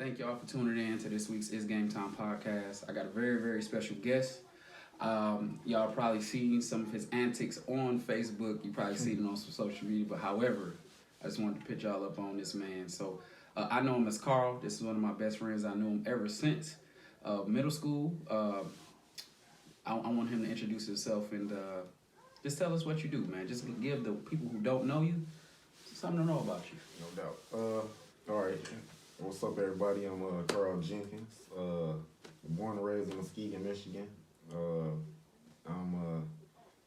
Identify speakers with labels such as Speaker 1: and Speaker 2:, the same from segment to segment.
Speaker 1: Thank y'all for tuning in to this week's It's Game Time podcast. I got a very, very special guest. Y'all probably seen some of his antics on Facebook. You probably seen it on some social media. But however, I just wanted to put y'all up on this man. So I know him as Carl. This is one of my best friends. I knew him ever since middle school. I want him to introduce himself and just tell us what you do, man. Just give the people who don't know you something to know about you.
Speaker 2: No doubt. All right. What's up, everybody? I'm Carl Jenkins. Born and raised in Muskegon, Michigan. I'm a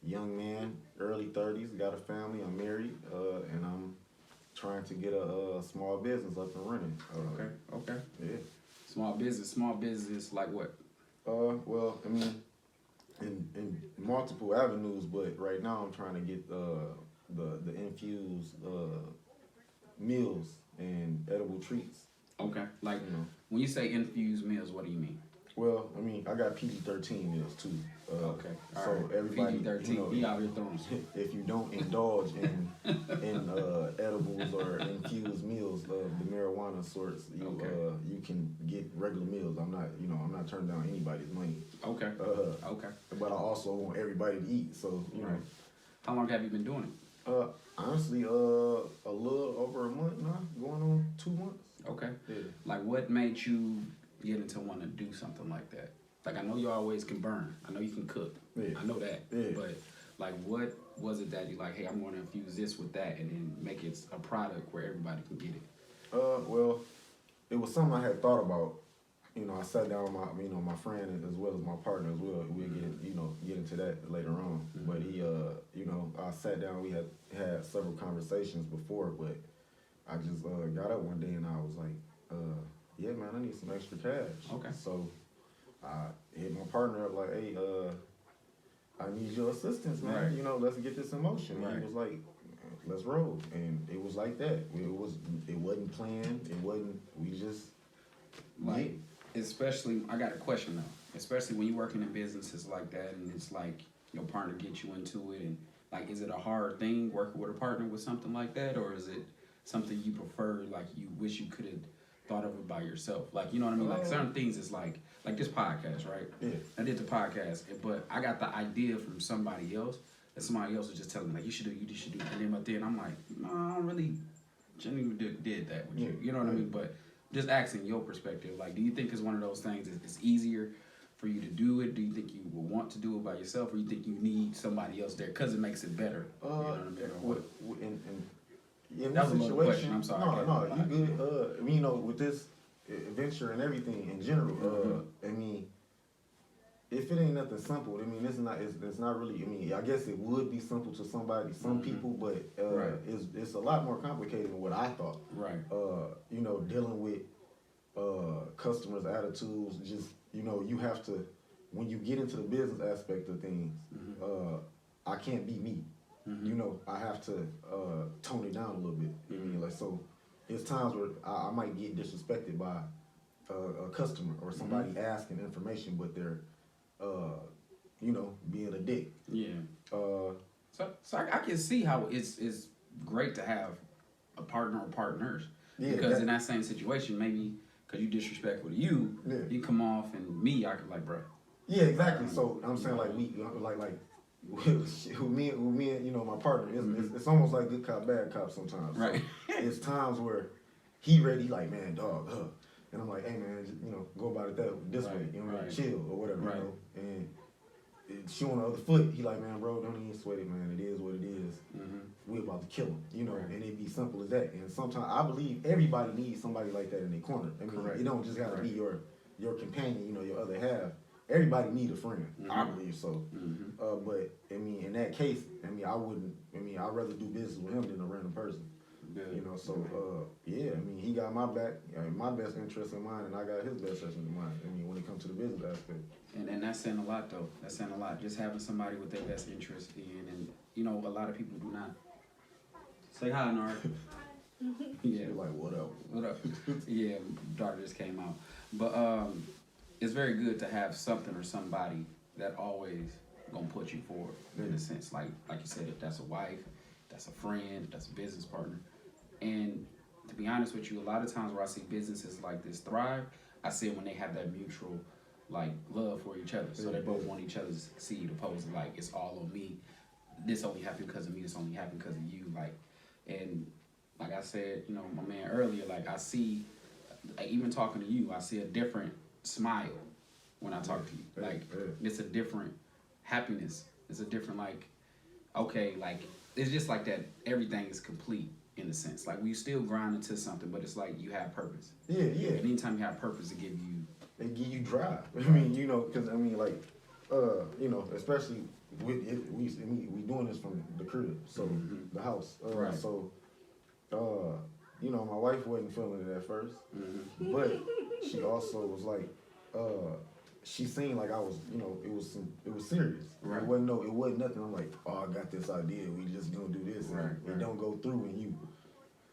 Speaker 2: young man, early 30s, got a family, I'm married, and I'm trying to get a small business up and running.
Speaker 1: Okay.
Speaker 2: Yeah.
Speaker 1: Small business like what?
Speaker 2: Well, I mean, in multiple avenues, but right now I'm trying to get the infused meals and edible treats.
Speaker 1: Okay. Like, when you say infused meals, what do you mean?
Speaker 2: Well, I mean, I got PG-13 meals too.
Speaker 1: Okay.
Speaker 2: So everybody,
Speaker 1: PG-13, he out here throwing some.
Speaker 2: if you don't indulge in edibles or infused meals of the marijuana sorts, you can get regular meals. I'm not turning down anybody's money.
Speaker 1: Okay. Okay.
Speaker 2: But I also want everybody to eat. So you know.
Speaker 1: How long have you been doing it?
Speaker 2: Honestly, a little over a month now, going on 2 months.
Speaker 1: Okay.
Speaker 2: Yeah.
Speaker 1: Like, what made you get into want to do something like that? Like, I know you always can burn. I know you can cook.
Speaker 2: Yeah.
Speaker 1: I know that.
Speaker 2: Yeah.
Speaker 1: But, like, what was it that you like, hey, I'm going to infuse this with that and then make it a product where everybody can get it?
Speaker 2: Well, it was something I had thought about. You know, I sat down with my friend as well as my partner as well. We'll get into that later on. Mm-hmm. But he, I sat down. We had several conversations before, but I just got up one day and I was like, yeah, man, I need some extra cash.
Speaker 1: Okay.
Speaker 2: So I hit my partner up like, hey, I need your assistance, man.
Speaker 1: Right.
Speaker 2: You know, let's get this in motion.
Speaker 1: Right.
Speaker 2: And he was like, let's roll. And it was like that. It wasn't planned. We just
Speaker 1: like, especially, I got a question though. Especially when you're working in businesses like that and it's like your partner gets you into it and like, is it a hard thing working with a partner with something like that, or is it something you prefer, like you wish you could have thought of it by yourself? Like, you know what I mean? Like certain things is like this podcast, right?
Speaker 2: Yeah.
Speaker 1: I did the podcast, but I got the idea from somebody else, and somebody else was just telling me, like, you should do, and then I'm like, no, I don't really genuinely did that with you. You know what I mean? But just asking your perspective, like, do you think it's one of those things it's easier for you to do it? Do you think you will want to do it by yourself, or you think you need somebody else there because it makes it better? You know what I mean?
Speaker 2: In
Speaker 1: that
Speaker 2: this
Speaker 1: was a
Speaker 2: situation,
Speaker 1: question. I'm sorry.
Speaker 2: No, you good. I mean, with this venture and everything in general, I mean, if it ain't nothing simple, I mean, it's not really. I mean, I guess it would be simple to some people, but it's a lot more complicated than what I thought.
Speaker 1: Right.
Speaker 2: Dealing with customers' attitudes, just you have to, when you get into the business aspect of things, I can't be me. I have to tone it down a little bit. You know what I mean? Like, so it's times where I might get disrespected by a customer or somebody asking information, but they're, being a dick.
Speaker 1: Yeah. So I can see how it's great to have a partner or partners. Yeah, because in that same situation, maybe because you disrespectful to you, you come off, and me, I could like, bro.
Speaker 2: Yeah, exactly. So I'm saying like with me and my partner, it's almost like good cop, bad cop sometimes.
Speaker 1: Right.
Speaker 2: So it's times where he ready, like, man, dog, and I'm like, hey man, just, go about it this way, chill or whatever, and she on the other foot, he like, man, bro, don't even sweat it, man. It is what it is. We about to kill him, and it be simple as that. And sometimes I believe everybody needs somebody like that in their corner. I mean, it don't just gotta be your companion, your other half. Everybody need a friend. I believe so. But I mean, in that case, I'd rather do business with him than a random person. Good. He got my back, my best interest in mind, and I got his best interest in mind. I mean, when it comes to the business aspect.
Speaker 1: And that's saying a lot, though. That's saying a lot. Just having somebody with their best interest in, and a lot of people do not. Say hi, Nard.
Speaker 2: Yeah. Like, what up?
Speaker 1: What up? Yeah, daughter just came out. But it's very good to have something or somebody that always gonna put you forward in a sense. Like you said, if that's a wife, that's a friend, that's a business partner. And to be be honest with you, a lot of times where I see businesses like this thrive, I see it when they have that mutual like love for each other. So they both want each other to succeed, opposed to like it's all on me. This only happened because of me. This only happened because of you. Like, and like I said, you know, my man earlier, like I see, like, even talking to you, I see a different smile when I talk to you. Like it's a different happiness. It's a different like, okay, like it's just like that. Everything is complete in a sense. Like we still grind into something, but it's like you have purpose.
Speaker 2: Yeah.
Speaker 1: And anytime you have purpose, it
Speaker 2: give you drive. I mean, you know, because I mean, like, you know, especially with it, we doing this from the crib, so the house. So, you know, my wife wasn't feeling it at first, but she also was like, she seen like I was, you know, it was serious. Right. It wasn't nothing. I'm like, oh, I got this idea. We just gonna do this. And it don't go through, and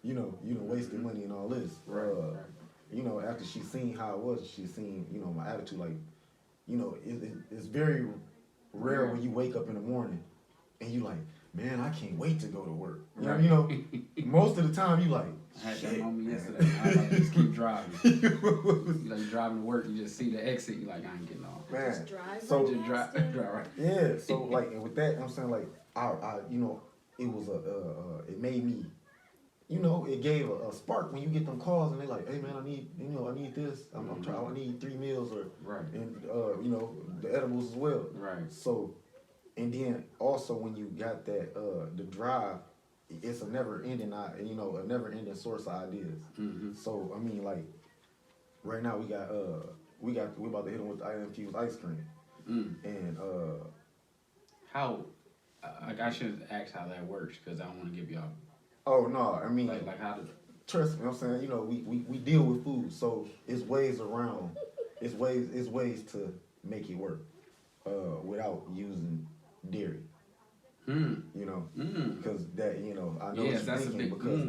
Speaker 2: you know, wasted money and all this. You know, after she seen how it was, she seen, you know, my attitude. Like, you know, it's very rare when you wake up in the morning and you like, man, I can't wait to go to work. You know, most of the time you like,
Speaker 1: I had that moment yesterday. I like, just keep driving. You like driving to work, you just see the exit. You like, I ain't getting off.
Speaker 2: Man,
Speaker 3: just drive.
Speaker 2: So
Speaker 1: just drive right.
Speaker 2: Yeah. So like, and with that, I'm saying like, I you know, it was it made me. You know, it gave a spark when you get them calls and they like, hey man, I need this. I'm trying. I need 3 meals and you know, the edibles as well.
Speaker 1: Right.
Speaker 2: So, and then also when you got that the drive, it's a never ending source of ideas. So I mean, like right now we about to hit them with the infused ice cream, and
Speaker 1: how I should ask how that works because I don't want to give y'all.
Speaker 2: Oh no, I mean
Speaker 1: like how does
Speaker 2: trust me, I'm saying, you know, we deal with food, so it's ways around, it's ways to make it work, without using dairy. You know, because that, you know, I know what you're thinking, because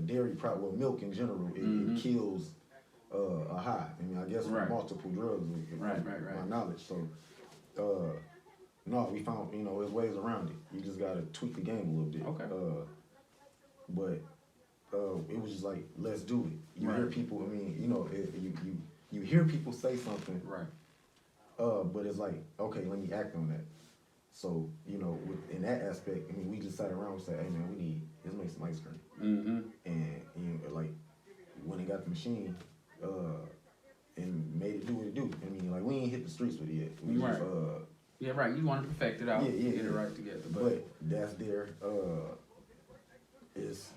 Speaker 2: dairy milk in general, it kills a high. I mean, I guess with multiple drugs, my knowledge. So, no, we found, you know, there's ways around it. You just gotta tweak the game a little bit.
Speaker 1: Okay.
Speaker 2: But it was just like, let's do it. You hear people. I mean, you know, you hear people say something.
Speaker 1: Right.
Speaker 2: But it's like, okay, let me act on that. So, you know, in that aspect, I mean, we just sat around and said, hey man, let's make some ice cream. And you know, like when they got the machine, and made it do what it do. I mean, like we ain't hit the streets with it yet. We just
Speaker 1: yeah, right. You want to perfect it out, get it right together.
Speaker 2: But that's there. It's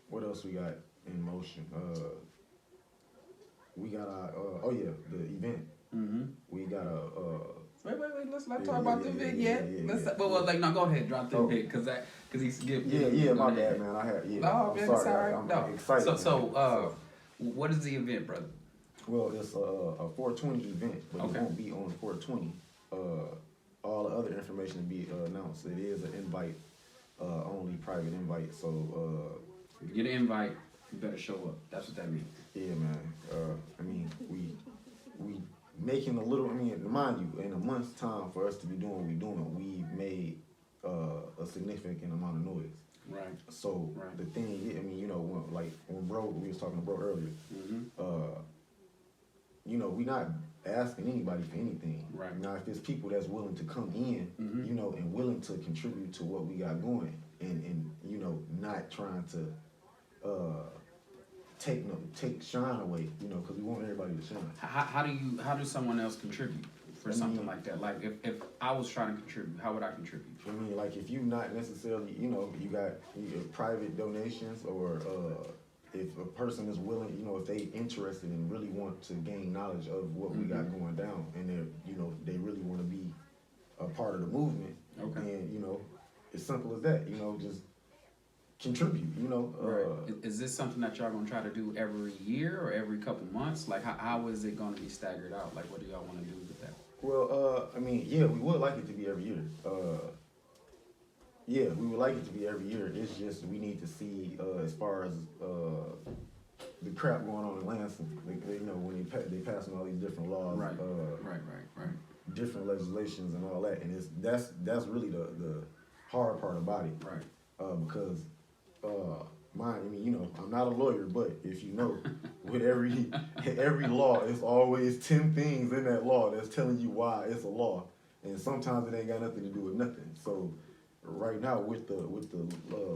Speaker 2: what else we got in motion? We got our the event. We got a
Speaker 1: wait. Let's not talk about the event yet. Go ahead, drop the event because he's giving.
Speaker 2: My bad, man. I had
Speaker 1: I'm sorry.
Speaker 2: I'm excited.
Speaker 1: So what is the event, brother?
Speaker 2: Well, it's a 420 event, but it won't be on 420. All the other information will be announced. It is an invite, only private invite. So
Speaker 1: if you get an invite, you better show up. That's what that means.
Speaker 2: Yeah, man. I mean, we making a little. I mean, mind you, in a month's time for us to be doing what we're doing, we made a significant amount of noise.
Speaker 1: Right.
Speaker 2: So the thing, I mean, you know, when bro, we was talking to bro earlier. You know, we not asking anybody for anything.
Speaker 1: Right.
Speaker 2: Now, if it's people that's willing to come in, you know, and willing to contribute to what we got going, and you know, not trying to take shine away, you know, because we want everybody to shine.
Speaker 1: How do someone else contribute for something like that? Like if I was trying to contribute, how would I contribute?
Speaker 2: I mean, like if you not necessarily, you know, you got private donations, or if a person is willing, you know, if they interested and really want to gain knowledge of what we got going down, and they, you know, they really want to be a part of the movement, and you know, it's simple as that, you know, just contribute, you know.
Speaker 1: Is this something that y'all gonna try to do every year or every couple months? Like how is it gonna be staggered out? Like what do y'all want to do with that?
Speaker 2: Well, I mean, yeah, we would like it to be every year. Yeah, we would like it to be every year. It's just we need to see as far as the crap going on in Lansing. You know, when they passing all these different laws,
Speaker 1: right.
Speaker 2: different legislations and all that, and that's really the hard part about it,
Speaker 1: right?
Speaker 2: Because mine. I mean, you know, I'm not a lawyer, but if you know, with every law, it's always 10 things in that law that's telling you why it's a law, and sometimes it ain't got nothing to do with nothing. So, right now with the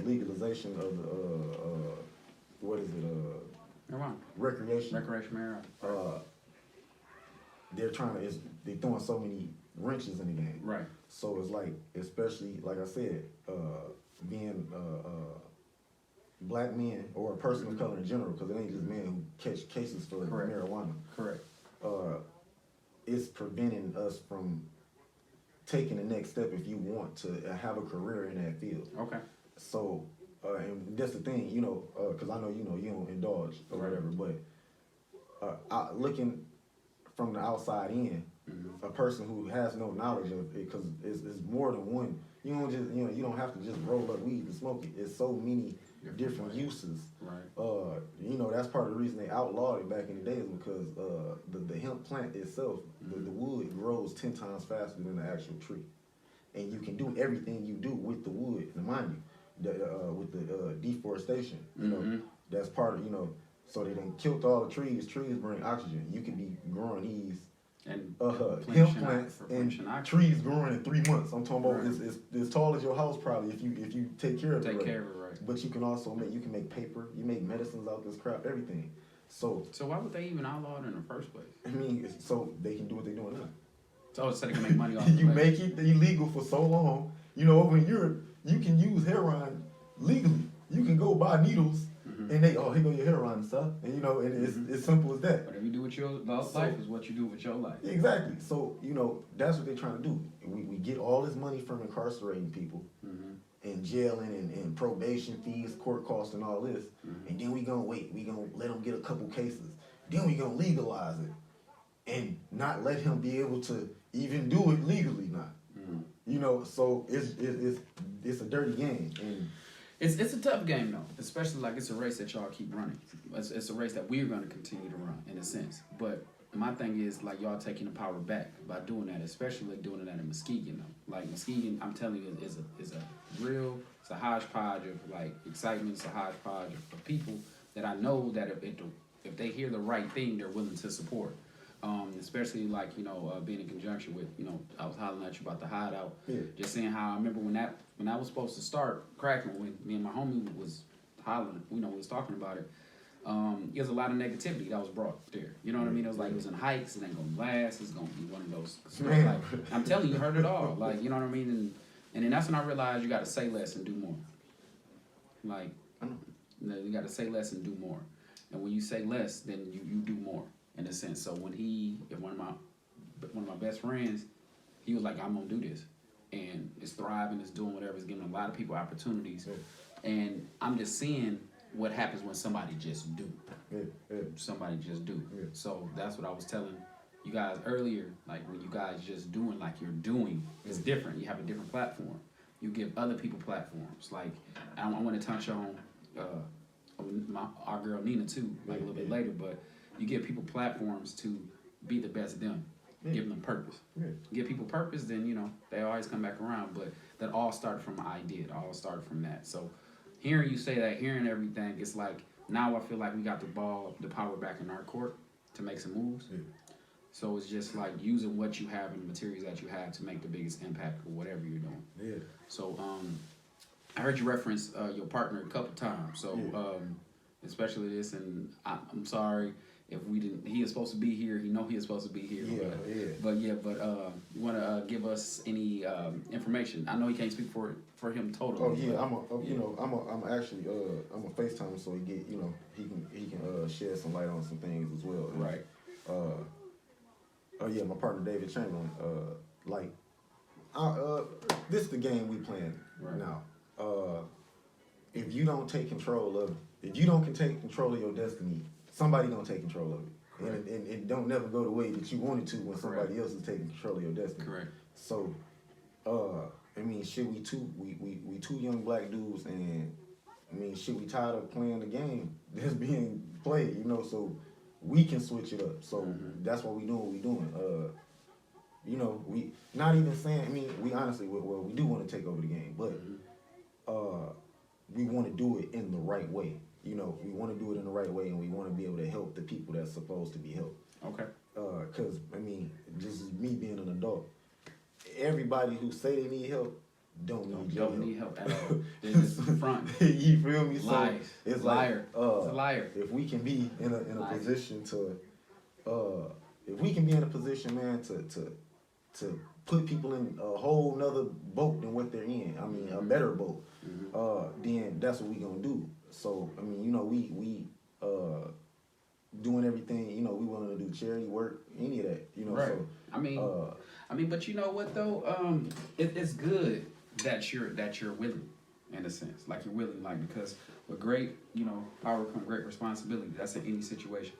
Speaker 2: legalization of the what is it recreation
Speaker 1: marijuana.
Speaker 2: They're trying to they throwing so many wrenches in the game.
Speaker 1: Right.
Speaker 2: So it's like, especially like I said, being black men or a person of color in general, because it ain't just men who catch cases for marijuana.
Speaker 1: Correct.
Speaker 2: It's preventing us from taking the next step if you want to have a career in that field.
Speaker 1: Okay.
Speaker 2: So, and that's the thing, you know, because I know you don't indulge or whatever, but looking from the outside in, a person who has no knowledge of it, because it's more than one. You don't just, you don't have to just roll up weed to smoke it. It's so many different uses.
Speaker 1: Right.
Speaker 2: You know, that's part of the reason they outlawed it back in the day, is because the hemp plant itself, the wood grows 10 times faster than the actual tree, and you can do everything you do with the wood. And mind you, with the deforestation, you know, that's part of, so they done killed all the trees. Trees bring oxygen. You could be growing these
Speaker 1: and
Speaker 2: hemp plants and trees growing in 3 months. I'm talking about it's as tall as your house probably if you take care of it.
Speaker 1: Right.
Speaker 2: But you can also make paper. You make medicines out this crap, everything. So
Speaker 1: why would they even outlaw it in the first place?
Speaker 2: I mean, so they can do what they're doing now.
Speaker 1: So they can make money off.
Speaker 2: You make it illegal for so long. You know, over in Europe, you can use heroin legally. You can go buy needles. And they, here go your heroin stuff, and and it's simple as that.
Speaker 1: Whatever you do with your life is what you do with your life.
Speaker 2: Exactly. So that's what they're trying to do. We get all this money from incarcerating people, and jailing and probation fees, court costs, and all this, and then we gonna wait. We gonna let them get a couple cases. Then we gonna legalize it, and not let him be able to even do it legally now. So it's a dirty game. And
Speaker 1: it's a tough game though, especially like it's a race that y'all keep running. It's a race that we're going to continue to run in a sense. But my thing is like y'all taking the power back by doing that, especially doing that in Muskegon though. Like Muskegon, I'm telling you, is a hodgepodge of like excitement. It's a hodgepodge of people that I know that if they hear the right thing, they're willing to support. Especially like being in conjunction with I was hollering at you about the hideout.
Speaker 2: Yeah.
Speaker 1: Just saying how I remember when I was supposed to start cracking, when me and my homie was hollering, was talking about it. There's a lot of negativity that was brought there. You know what I mean? It was like it was in heights. It ain't gonna last. It's gonna be one of those. Like, I'm telling you, heard it all. Like you know what I mean? And then that's when I realized you got to say less and do more. Like you got to say less and do more. And when you say less, then you do more. In a sense, so when one of my best friends, he was like, I'm gonna do this, and it's thriving, it's doing whatever, it's giving a lot of people opportunities, and I'm just seeing what happens when somebody just do. Somebody just do. So that's what I was telling you guys earlier. Like when you guys just doing like you're doing, it's different. You have a different platform. You give other people platforms. Like I want to touch on our girl Nina too, like a little bit later, but. You give people platforms to be the best them. Give them purpose. Give people purpose, then, they always come back around. But that all started from an idea. It all started from that. So hearing you say that, hearing everything, it's like now I feel like we got the power back in our court to make some moves. So it's just like using what you have and the materials that you have to make the biggest impact for whatever you're doing. So I heard you reference your partner a couple times. So especially this, and I'm sorry. If we didn't, he is supposed to be here. He is supposed to be here. But you want to give us any information? I know he can't speak for him totally.
Speaker 2: Oh yeah, I'm actually I'm a FaceTime him so he get he can shed some light on some things as well.
Speaker 1: Right.
Speaker 2: My partner David Chamberlain. This is the game we playing now. If you don't take control of your destiny, somebody gonna take control of it, and it don't never go the way that you want it to when somebody else is taking control of your destiny.
Speaker 1: Correct.
Speaker 2: So, I mean, shit, we two young black dudes, and I mean, shit, we tired of playing the game that's being played, so we can switch it up. So that's what we doing. What we doing. We not even saying. I mean, we honestly, we do want to take over the game, but we want to do it in the right way. You know, we want to do it in the right way, and we want to be able to help the people that's supposed to be helped.
Speaker 1: Okay.
Speaker 2: Because I mean, just me being an adult, everybody who say they need help don't need
Speaker 1: help at all. They're just front.
Speaker 2: You feel me?
Speaker 1: Lies.
Speaker 2: So it's
Speaker 1: liar.
Speaker 2: Like,
Speaker 1: it's a liar.
Speaker 2: If we can be in a position to, if we can be in a position, man, to put people in a whole nother boat than what they're in. I mean, a better boat. Then that's what we gonna do. So I mean, you know, we doing everything. You know, we willing to do charity work, any of that. You know,
Speaker 1: right.
Speaker 2: So
Speaker 1: I mean, but you know what though? It's good that you're willing, in a sense, like you're willing, like because with great, you know, power comes great responsibility. That's in any situation.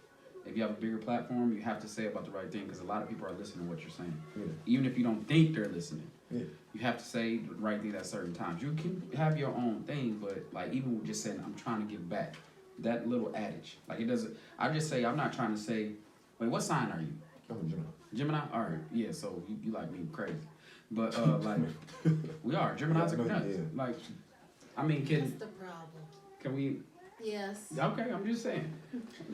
Speaker 1: If you have a bigger platform, you have to say about the right thing because a lot of people are listening to what you're saying.
Speaker 2: Yeah.
Speaker 1: Even if you don't think they're listening,
Speaker 2: yeah.
Speaker 1: You have to say the right thing at certain times. You can have your own thing, but like even with just saying, I'm trying to give back, that little adage, like it doesn't, I just say, I'm not trying to say, wait, what sign are you?
Speaker 2: I'm a Gemini.
Speaker 1: Gemini? All right, yeah, so you like me crazy. But like, we are, Geminis are nuts.
Speaker 2: Yeah.
Speaker 1: Like, I mean,
Speaker 3: What's the problem?
Speaker 1: can we,
Speaker 3: Yes.
Speaker 1: okay, I'm just saying.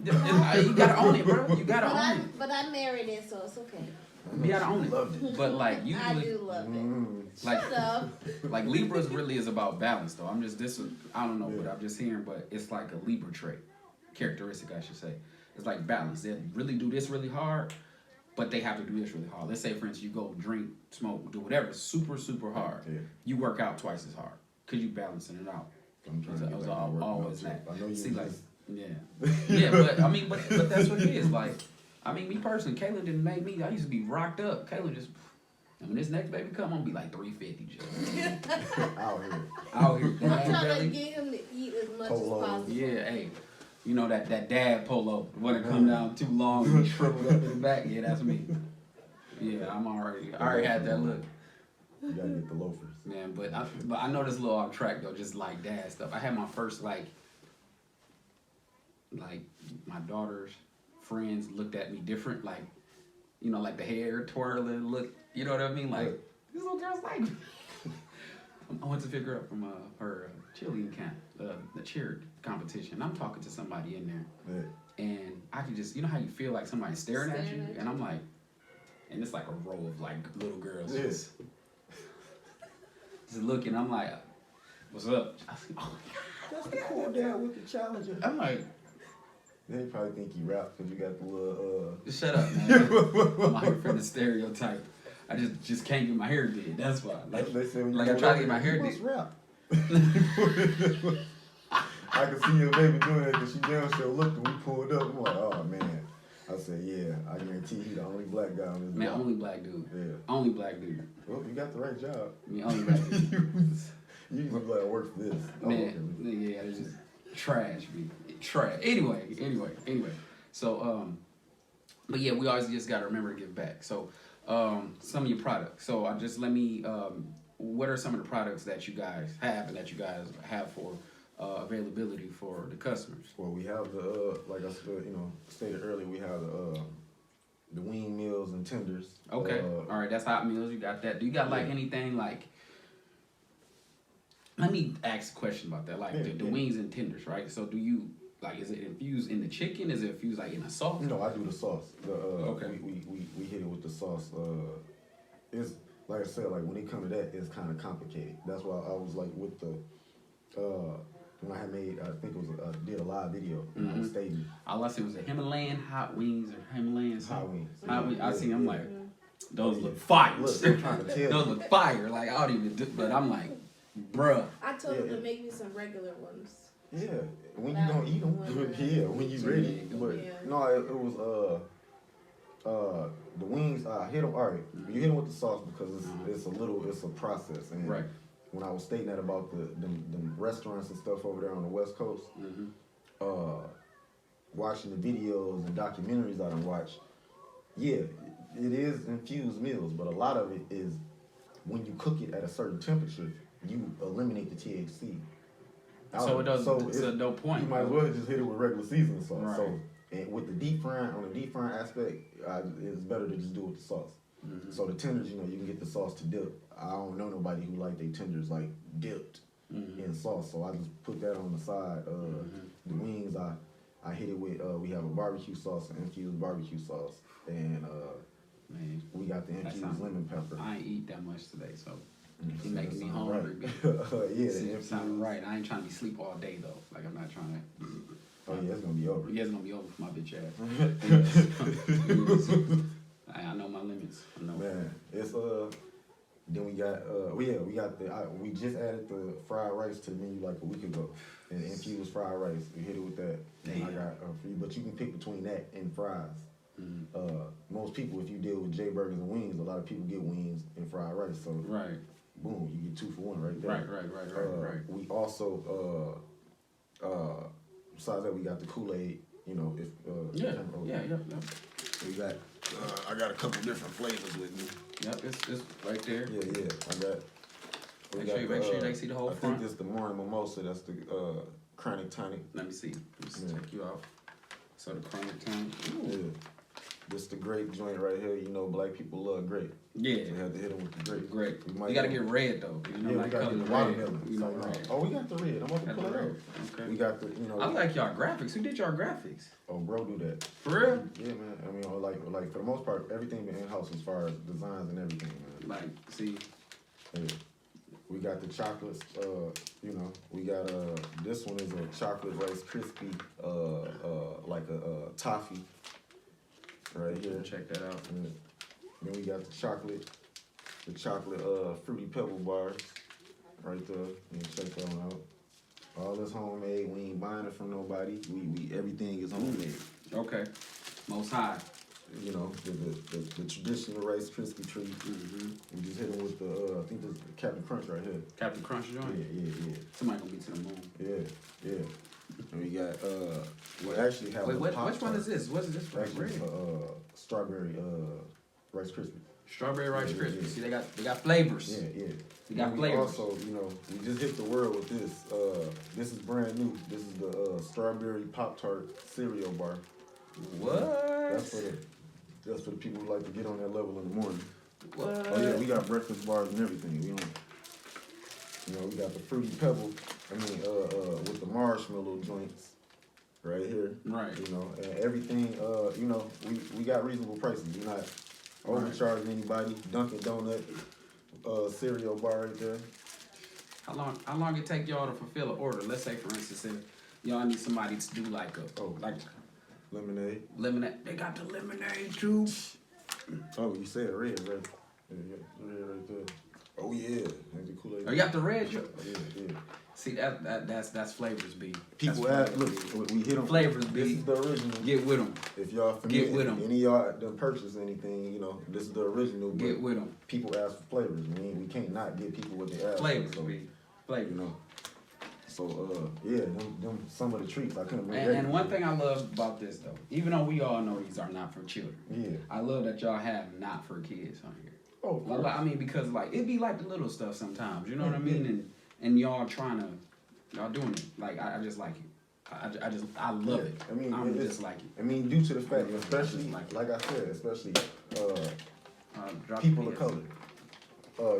Speaker 1: You gotta own it, bro. You gotta own it.
Speaker 3: But I married it, so it's okay.
Speaker 1: You gotta own it. But like,
Speaker 3: I
Speaker 1: usually,
Speaker 3: do love it.
Speaker 1: like,
Speaker 3: Shut up.
Speaker 1: like Libras really is about balance, though. I'm just I don't know, but I'm just hearing. But it's like a Libra trait, characteristic, I should say. It's like balance. They really do this really hard, but they have to do this really hard. Let's say, for instance, you go drink, smoke, do whatever, super hard.
Speaker 2: Yeah.
Speaker 1: You work out twice as hard because you balancing it out.
Speaker 2: I'm trying to get back to
Speaker 1: Always
Speaker 2: working out,
Speaker 1: that.
Speaker 2: too. I know you
Speaker 1: See, like,
Speaker 2: just...
Speaker 1: yeah, but I mean, but that's what it is. Like, I mean, me personally, Kayla didn't make me. I used to be rocked up. Kayla just, and when this next baby come, I'm gonna be like 350 just
Speaker 2: out here.
Speaker 1: out here.
Speaker 3: I'm trying to get him to eat as much as possible.
Speaker 1: Yeah, hey, you know that dad polo, the one that come down too long and shriveled up in the back. Yeah, that's me. Yeah, I already had that look.
Speaker 2: You gotta get the loafers.
Speaker 1: Man, but I know this a little off track though, just like dad stuff. I had my first like my daughter's friends looked at me different, like, you know, like the hair twirling look, you know what I mean? Like, this little girl's like me. I went to pick her up from her cheerleading camp, the cheer competition. I'm talking to somebody in there, and I can just, you know how you feel like somebody's staring at you, and I'm like, and it's like a row of like little girls just looking. I'm like, what's up? I was like, oh my God.
Speaker 2: That's the cool dad with the challenger.
Speaker 1: I'm like,
Speaker 2: they probably think you rap because you got the little
Speaker 1: shut up, man. I'm out here for the stereotype. I just can't get my hair did. That's why. Like I try to get my hair did.
Speaker 2: Rap. I can see your baby doing that because she down show looked and we pulled up. I'm like, oh man. I said, yeah, I guarantee he the only black guy on this
Speaker 1: Man,
Speaker 2: block.
Speaker 1: only black dude.
Speaker 2: Yeah.
Speaker 1: Only black dude.
Speaker 2: Well, you got the right job.
Speaker 1: I mean, only black dude.
Speaker 2: You usually like work for this.
Speaker 1: Man, yeah, it's just trash, man. Trash. Anyway. So, but yeah, we always just gotta remember to give back. So, some of your products. So, what are some of the products that you guys have and that you guys have for availability for the customers?
Speaker 2: Well, we have the like I stated earlier, we have the wing meals and tenders.
Speaker 1: Okay, all right, that's hot meals. You got that. Do you got like anything like? Let me ask a question about that. Like the wings and tenders, right? So do you like? Is it infused in the chicken? Is it infused like in a sauce?
Speaker 2: No, I do the sauce.
Speaker 1: Okay.
Speaker 2: We hit it with the sauce. It's like I said, like when it comes to that, it's kind of complicated. That's why I was like with the when I had made, I think it was did a live video on stadium.
Speaker 1: All I see was a Himalayan hot wings or Himalayan
Speaker 2: hot wings.
Speaker 1: Hot wings. I see. I'm like, those look fire.
Speaker 2: Look, I'm trying to tell
Speaker 1: those look fire. Like I don't even. But I'm like, bruh.
Speaker 3: I told him to make me some regular ones.
Speaker 2: Yeah, when you gonna eat them? Yeah, when you ready. But no, it was the wings. I hit them. All right, you hit them with the sauce because it's a process. And
Speaker 1: right.
Speaker 2: When I was stating that about the restaurants and stuff over there on the West Coast, watching the videos and documentaries I done watched, yeah, it is infused meals, but a lot of it is when you cook it at a certain temperature, you eliminate the THC.
Speaker 1: So it does. So no point.
Speaker 2: You might as well just hit it with regular seasoning sauce.
Speaker 1: Right.
Speaker 2: So and with the deep frying, on the deep frying aspect, it's better to just do it with the sauce. So the tenders, you can get the sauce to dip. I don't know nobody who like their tenders like dipped. in sauce. So I just put that on the side. The wings, I hit it with, we have a barbecue sauce, an infused barbecue sauce, and
Speaker 1: Man,
Speaker 2: we got the infused lemon pepper.
Speaker 1: I ain't eat that much today, so you making me hungry.
Speaker 2: Right. Yeah,
Speaker 1: See,
Speaker 2: the
Speaker 1: it sounded right. I ain't trying to be sleep all day though. Like I'm not trying to.
Speaker 2: Oh yeah, it's gonna be over.
Speaker 1: Yeah, it's gonna be over for my bitch ass. I know my limits. I know.
Speaker 2: Man, it's then we got we got we just added the fried rice to the menu like a week ago. And infused fried rice. We hit it with that. And I got for you, but you can pick between that and fries. Most people, if you deal with J Burgers and wings, a lot of people get wings and fried rice. So
Speaker 1: right,
Speaker 2: boom, you get 2 for 1 right there.
Speaker 1: Right.
Speaker 2: We also besides that, we got the Kool-Aid. You know, if
Speaker 1: yeah.
Speaker 2: We got I got a couple different flavors with me.
Speaker 1: Yep, it's right there.
Speaker 2: Yeah. I got.
Speaker 1: Make sure they see the whole
Speaker 2: I
Speaker 1: front.
Speaker 2: think this the morning mimosa. That's the chronic tonic.
Speaker 1: Let me see. Check you out. So the chronic tonic.
Speaker 2: Yeah. This the grape joint right here. You know, black people love grape.
Speaker 1: Yeah.
Speaker 2: So we have to hit them with the grape.
Speaker 1: Great. You gotta get red though. You know,
Speaker 2: yeah,
Speaker 1: like
Speaker 2: we gotta
Speaker 1: color
Speaker 2: get the
Speaker 1: red.
Speaker 2: watermelon.
Speaker 1: You know, red.
Speaker 2: Oh, we got the red. I'm about to pull it out.
Speaker 1: Okay.
Speaker 2: We got the, you know.
Speaker 1: I like y'all graphics. Who did y'all graphics?
Speaker 2: Oh, bro, do that.
Speaker 1: For real?
Speaker 2: Yeah, man. I mean, like for the most part, everything been in house as far as designs and everything, man.
Speaker 1: Like, see.
Speaker 2: Yeah. We got the chocolates. You know, we got this one is a chocolate Rice Krispie, like a toffee. Right here.
Speaker 1: Check that out.
Speaker 2: And then we got the chocolate fruity pebble bars right there. You can check that one out. All this homemade. We ain't buying it from nobody. We everything is homemade.
Speaker 1: Okay. Most high.
Speaker 2: You know, the traditional Rice Krispie treat. We just hit them with the I think this is Captain Crunch right here.
Speaker 1: Captain Crunch joint?
Speaker 2: Yeah.
Speaker 1: Somebody gonna be to the moon.
Speaker 2: Yeah. And we got we actually have
Speaker 1: which one is this? What is this?
Speaker 2: Actually, strawberry Rice Krispie.
Speaker 1: Strawberry Rice
Speaker 2: Yeah,
Speaker 1: Krispies.
Speaker 2: yeah.
Speaker 1: See, they got flavors.
Speaker 2: Yeah.
Speaker 1: We got
Speaker 2: And
Speaker 1: flavors.
Speaker 2: Also, you know, we just hit the world with this. This is brand new. This is the strawberry Pop-Tart cereal bar.
Speaker 1: What?
Speaker 2: That's for the people who like to get on that level in the morning.
Speaker 1: What?
Speaker 2: Oh yeah, we got breakfast bars and everything. We don't. You know, we got the fruity pebble. With the marshmallow joints right here.
Speaker 1: Right.
Speaker 2: You know, and everything. You know, we got reasonable prices. We're not overcharging anybody. Dunkin' Donut cereal bar right there.
Speaker 1: How long it take y'all to fulfill an order? Let's say, for instance, if y'all need somebody to do like
Speaker 2: Lemonade.
Speaker 1: lemonade. They got the lemonade too.
Speaker 2: Oh, you said red, right? Yeah, red right there. Oh yeah, that's the Kool-Aid.
Speaker 1: Oh, you got the red?
Speaker 2: Yeah.
Speaker 1: See that's flavors, B.
Speaker 2: People
Speaker 1: That's
Speaker 2: ask,
Speaker 1: flavors,
Speaker 2: look, we hit them.
Speaker 1: Flavors,
Speaker 2: This
Speaker 1: B.
Speaker 2: is the original.
Speaker 1: Get with them.
Speaker 2: If y'all familiar,
Speaker 1: Get with 'em.
Speaker 2: any of y'all done purchase anything, you know, this is the original. but
Speaker 1: Get with them.
Speaker 2: People ask for flavors. We can't not give people what they ask
Speaker 1: Flavors,
Speaker 2: for. So,
Speaker 1: B. Flavors.
Speaker 2: you know. So yeah, them some of the treats I couldn't bring.
Speaker 1: And one thing I love about this though, even though we all know these are not for children,
Speaker 2: Yeah.
Speaker 1: I love that y'all have not for kids on here.
Speaker 2: Oh, of course.
Speaker 1: I mean, because like it be like the little stuff sometimes, you know what I mean? And y'all doing it. Like I just like it. I love it.
Speaker 2: I mean,
Speaker 1: I'm just like it.
Speaker 2: I mean, due to the fact, especially like I said, especially
Speaker 1: Drop
Speaker 2: people
Speaker 1: the
Speaker 2: of
Speaker 1: PS.
Speaker 2: color.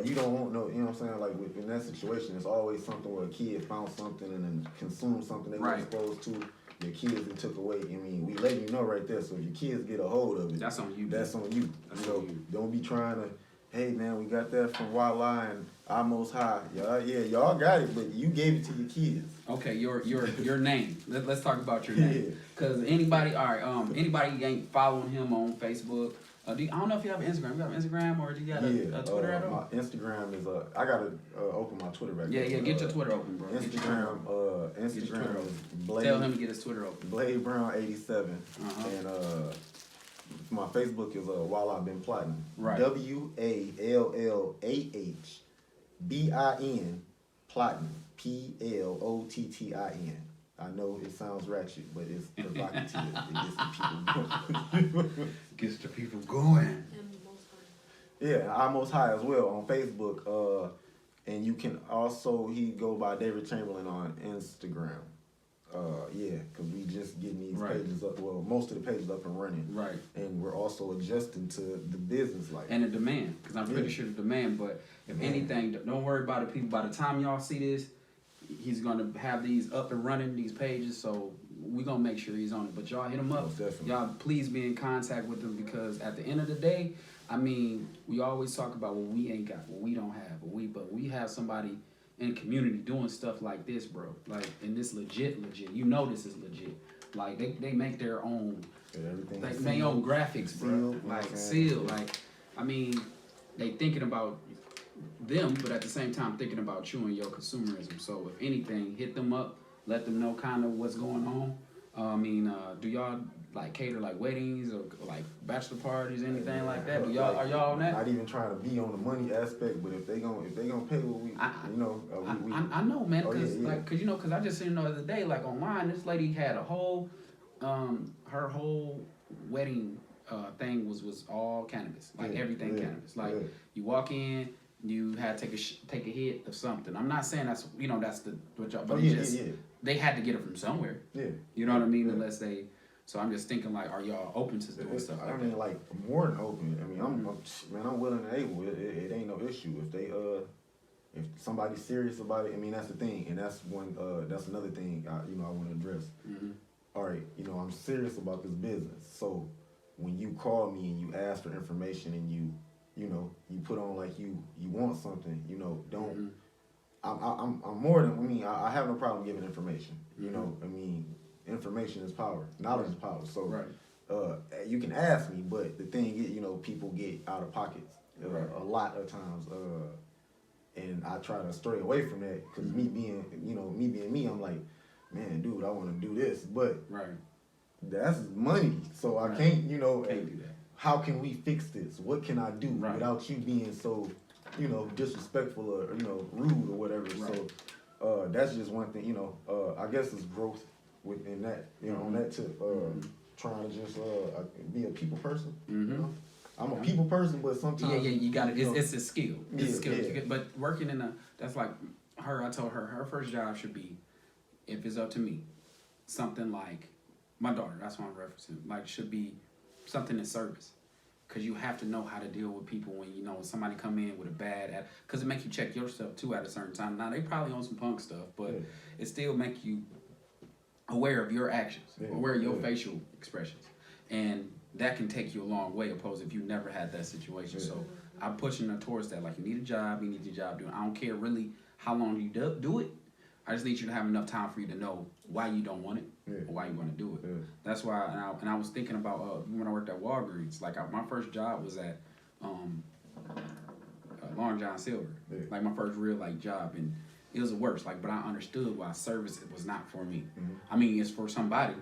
Speaker 2: You don't want no, you know what I'm saying? Like in that situation, it's always something where a kid found something and then consumed something they weren't supposed to. Your kids and took away. I mean, we letting you know right there. So if your kids get a hold of it,
Speaker 1: That's on you.
Speaker 2: That's on you.
Speaker 1: That's
Speaker 2: So
Speaker 1: on you.
Speaker 2: don't be trying to. Hey man, we got that from Walla and Almost High. Y'all got it, but you gave it to your kids.
Speaker 1: Okay, your name. Let's talk about your name. Cause anybody ain't following him on Facebook. I don't know if you have an Instagram. You have an Instagram or do you got a Twitter at all?
Speaker 2: My Instagram is I gotta open my Twitter back.
Speaker 1: Yeah,
Speaker 2: up.
Speaker 1: get your Twitter open, bro.
Speaker 2: Instagram
Speaker 1: Twitter
Speaker 2: is
Speaker 1: open.
Speaker 2: Blade.
Speaker 1: Tell him to get his Twitter open.
Speaker 2: Blade Brown 87, and my Facebook is While I've Been Plotting.
Speaker 1: Right.
Speaker 2: WALLAHBIN Plotting. PLOTTIN. I know it sounds ratchet, but it's provocative. It gets the people going.
Speaker 1: Gets the people going.
Speaker 2: Yeah, Almost High as well on Facebook. And you can also, he go by David Chamberlain on Instagram. Because we just getting these pages up. Well, most of the pages up and running.
Speaker 1: Right.
Speaker 2: And we're also adjusting to the business life.
Speaker 1: And the demand, because I'm pretty sure the demand. But if anything, don't worry about it, people. By the time y'all see this, he's gonna have these up and running, these pages, so we're gonna make sure he's on it. But y'all hit him up. Y'all please be in contact with him, because at the end of the day, I mean, we always talk about what we ain't got, what we don't have, but we have somebody in the community doing stuff like this, bro. Like, and this legit. You know this is legit. Like they make their own, like their own graphics, bro. Like sealed. Like, I mean, they thinking about them, but at the same time thinking about you and your consumerism. So if anything, hit them up, let them know kind of what's going on. I mean, do y'all like cater like weddings or like bachelor parties, anything like that? Do y'all are y'all on that?
Speaker 2: Not even trying to be on the money aspect, but if they gonna pay what we,
Speaker 1: I know, man, cause I just seen the other day, like online, this lady had a whole, her whole wedding thing was all cannabis, like everything cannabis. Like you walk in, you had to take a hit of something. I'm not saying that's that's what y'all, but they had to get it from somewhere. Yeah, you know what I mean? Unless they. So I'm just thinking, like, are y'all open to doing stuff like that? I
Speaker 2: mean, like, more than open. I mean, I'm willing and able. It ain't no issue if they if somebody's serious about it. I mean, that's the thing, and that's that's another thing I want to address. Mm-hmm. All right, I'm serious about this business. So when you call me and you ask for information and you put on like you want something, don't. Mm-hmm. I'm more than. I mean, I have no problem giving information. I mean. Information is power. Knowledge is power. So you can ask me, but the thing is, people get out of pockets a lot of times, and I try to stray away from that because me being me, I'm like, man, dude, I want to do this, but that's money, so I can't, can't do that. How can we fix this? What can I do without you being so, disrespectful or rude or whatever? Right. So that's just one thing. I guess it's growth. Within that, on that tip, trying to just be a people person. Mm-hmm. I'm a people person, but sometimes
Speaker 1: you got it. It's a skill. It's a skill. Yeah. But working in that's like her. I told her first job should be, if it's up to me, something like my daughter. That's what I'm referencing. Like, should be something in service, because you have to know how to deal with people when somebody come in with a bad. Because it makes you check your stuff too at a certain time. Now they probably on some punk stuff, but it still make you aware of your actions, aware of your facial expressions, and that can take you a long way. Opposed if you never had that situation. So I'm pushing her towards that. Like, you need a job, you need your job doing. I don't care really how long you do it. I just need you to have enough time for you to know why you don't want it or why you want to do it. That's why. And I was thinking about when I worked at Walgreens. Like my first job was at Long John Silver. Like my first real job, and it was the worst, but I understood why service was not for me. Mm-hmm. I mean, it's for somebody.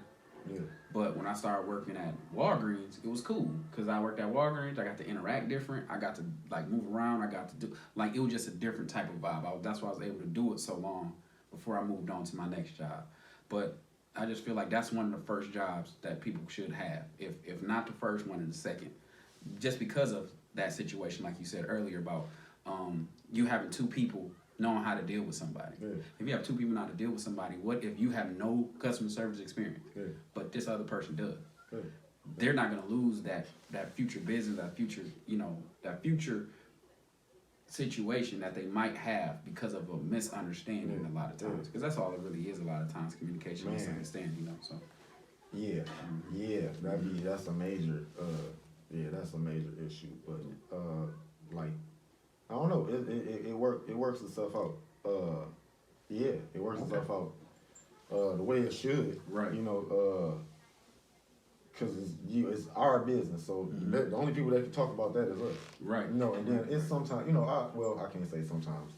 Speaker 1: Yeah. But when I started working at Walgreens, it was cool because I worked at Walgreens. I got to interact different. I got to move around. I got to do it was just a different type of vibe. That's why I was able to do it so long before I moved on to my next job. But I just feel like that's one of the first jobs that people should have, if not the first one, and the second, just because of that situation, like you said earlier about you having two people knowing how to deal with somebody. Yeah. If you have two people know how to deal with somebody, what if you have no customer service experience, but this other person does? Yeah. They're not going to lose that future business, that future situation that they might have because of a misunderstanding a lot of times. Because that's all it really is a lot of times, communication, misunderstanding, so.
Speaker 2: Yeah, that's a major, that's a major issue. But, I don't know. It works itself out. It works itself out the way it should. Right. Because it's our business. So the only people that can talk about that is us. Right. And then it's sometimes I can't say sometimes.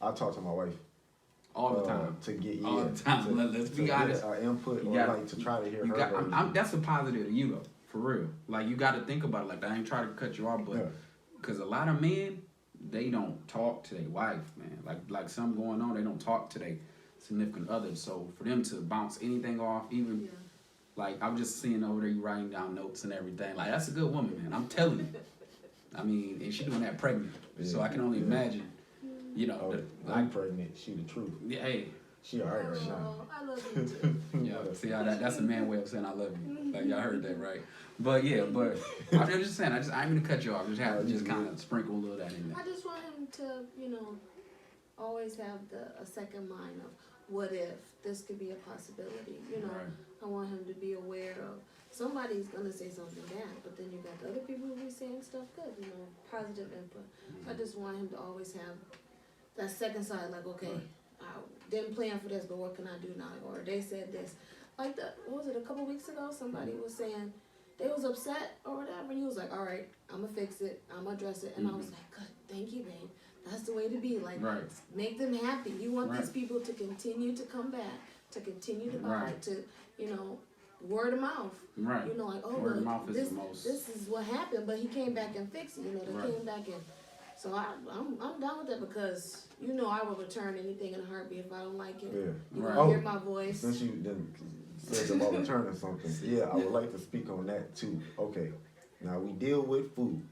Speaker 2: I talk to my wife
Speaker 1: all the time
Speaker 2: to get
Speaker 1: all the time. Let's be honest.
Speaker 2: Our input to try to hear her.
Speaker 1: That's a positive to you though, for real. Like you got to think about it. I ain't trying to cut you off, but because a lot of men. They don't talk to their wife, man. Like something going on, they don't talk to their significant others. So for them to bounce anything off, even I'm just seeing over there you writing down notes and everything. Like that's a good woman, man. I'm telling you. I mean, and she doing that pregnant, so I can only imagine.
Speaker 2: I'm pregnant. She the truth.
Speaker 1: Yeah, hey.
Speaker 2: She alright right now.
Speaker 3: I love you too.
Speaker 1: Yeah, see how that's a man way of saying I love you. Like y'all heard that, right? But I'm just saying, I'm gonna cut you off. Just have to kind of sprinkle a little of that in there.
Speaker 3: I just want him to, always have a second mind of what if this could be a possibility? You know,
Speaker 1: Right.
Speaker 3: I want him to be aware of somebody's gonna say something bad, but then you got the other people who be saying stuff good, you know, positive input. So I just want him to always have that second side, like, okay,
Speaker 1: Right.
Speaker 3: I didn't plan for this, but what can I do now? Or they said this. Like what was it, a couple weeks ago, somebody was saying they was upset or whatever, and he was like, all right, I'm gonna fix it, I'm gonna address it. And I was like, good, thank you, babe. That's the way to be. Like,
Speaker 1: Right.
Speaker 3: make them happy. You want
Speaker 1: Right.
Speaker 3: these people to continue to come back, to continue to buy,
Speaker 1: Right.
Speaker 3: to, you know, word of mouth.
Speaker 1: Right.
Speaker 3: You know, like, oh,
Speaker 1: Word of
Speaker 3: well,
Speaker 1: mouth is
Speaker 3: this,
Speaker 1: the most.
Speaker 3: this is what happened, but he came back and fixed it. You know, they
Speaker 1: Right.
Speaker 3: came back and. So I'm down with that because you know I will return anything in a heartbeat if I don't like it.
Speaker 2: Yeah.
Speaker 3: You
Speaker 1: Right.
Speaker 3: want to hear my voice.
Speaker 2: Since you then said about returning something, yeah, I would like to speak on that too. Okay, now we deal with food,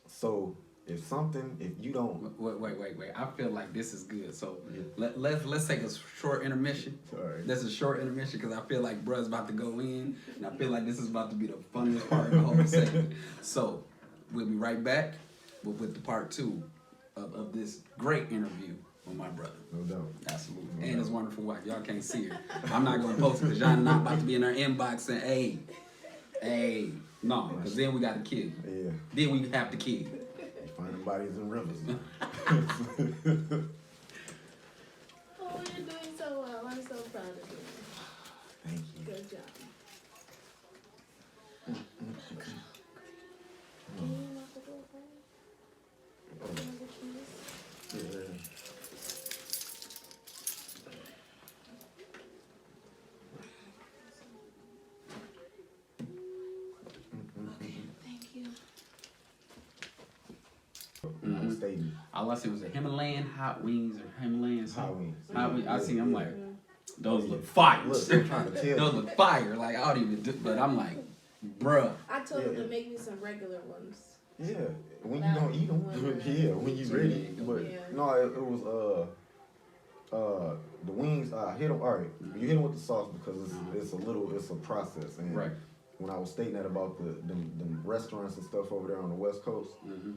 Speaker 2: so if you don't,
Speaker 1: Wait. I feel like this is good. So
Speaker 2: Yeah.
Speaker 1: let's take a short intermission.
Speaker 2: sorry,
Speaker 1: That's a short intermission because I feel like bruh's about to go in, and I feel like this is about to be the funniest part of the whole segment. So we'll be right back with the part 2 of this great interview with my brother.
Speaker 2: no doubt.
Speaker 1: Absolutely.
Speaker 2: No
Speaker 1: And
Speaker 2: doubt.
Speaker 1: his wonderful wife. Y'all can't see her. I'm not going to post it because y'all not about to be in our inbox saying, hey. No, because then we got to kill.
Speaker 2: Yeah,
Speaker 1: Then we have to kill.
Speaker 2: finding bodies in rivers.
Speaker 3: Oh, you're doing so well. I'm so proud of you.
Speaker 2: Thank you.
Speaker 3: Good job. Can you lock the door for me? Can I have the keys?
Speaker 2: Yeah.
Speaker 3: Thank you.
Speaker 2: I'm stating
Speaker 1: All I see was a Himalayan hot wings or Himalayan
Speaker 2: hot wings.
Speaker 1: Hot wings. I see. I'm like,
Speaker 3: Mm.
Speaker 1: those look fire.
Speaker 2: Look, I'm trying to tell
Speaker 1: Those
Speaker 2: you.
Speaker 1: look fire. Like I don't even do. But I'm like, bruh.
Speaker 3: I told him
Speaker 2: Yeah.
Speaker 3: to make me some regular ones.
Speaker 2: Yeah, when you don't eat them, yeah, when you ready. But
Speaker 3: Yeah.
Speaker 2: no, it was the wings. I hit them. All right, you hit them with the sauce because it's a process. And
Speaker 1: Right.
Speaker 2: when I was stating that about the restaurants and stuff over there on the West Coast,
Speaker 1: Mm-hmm.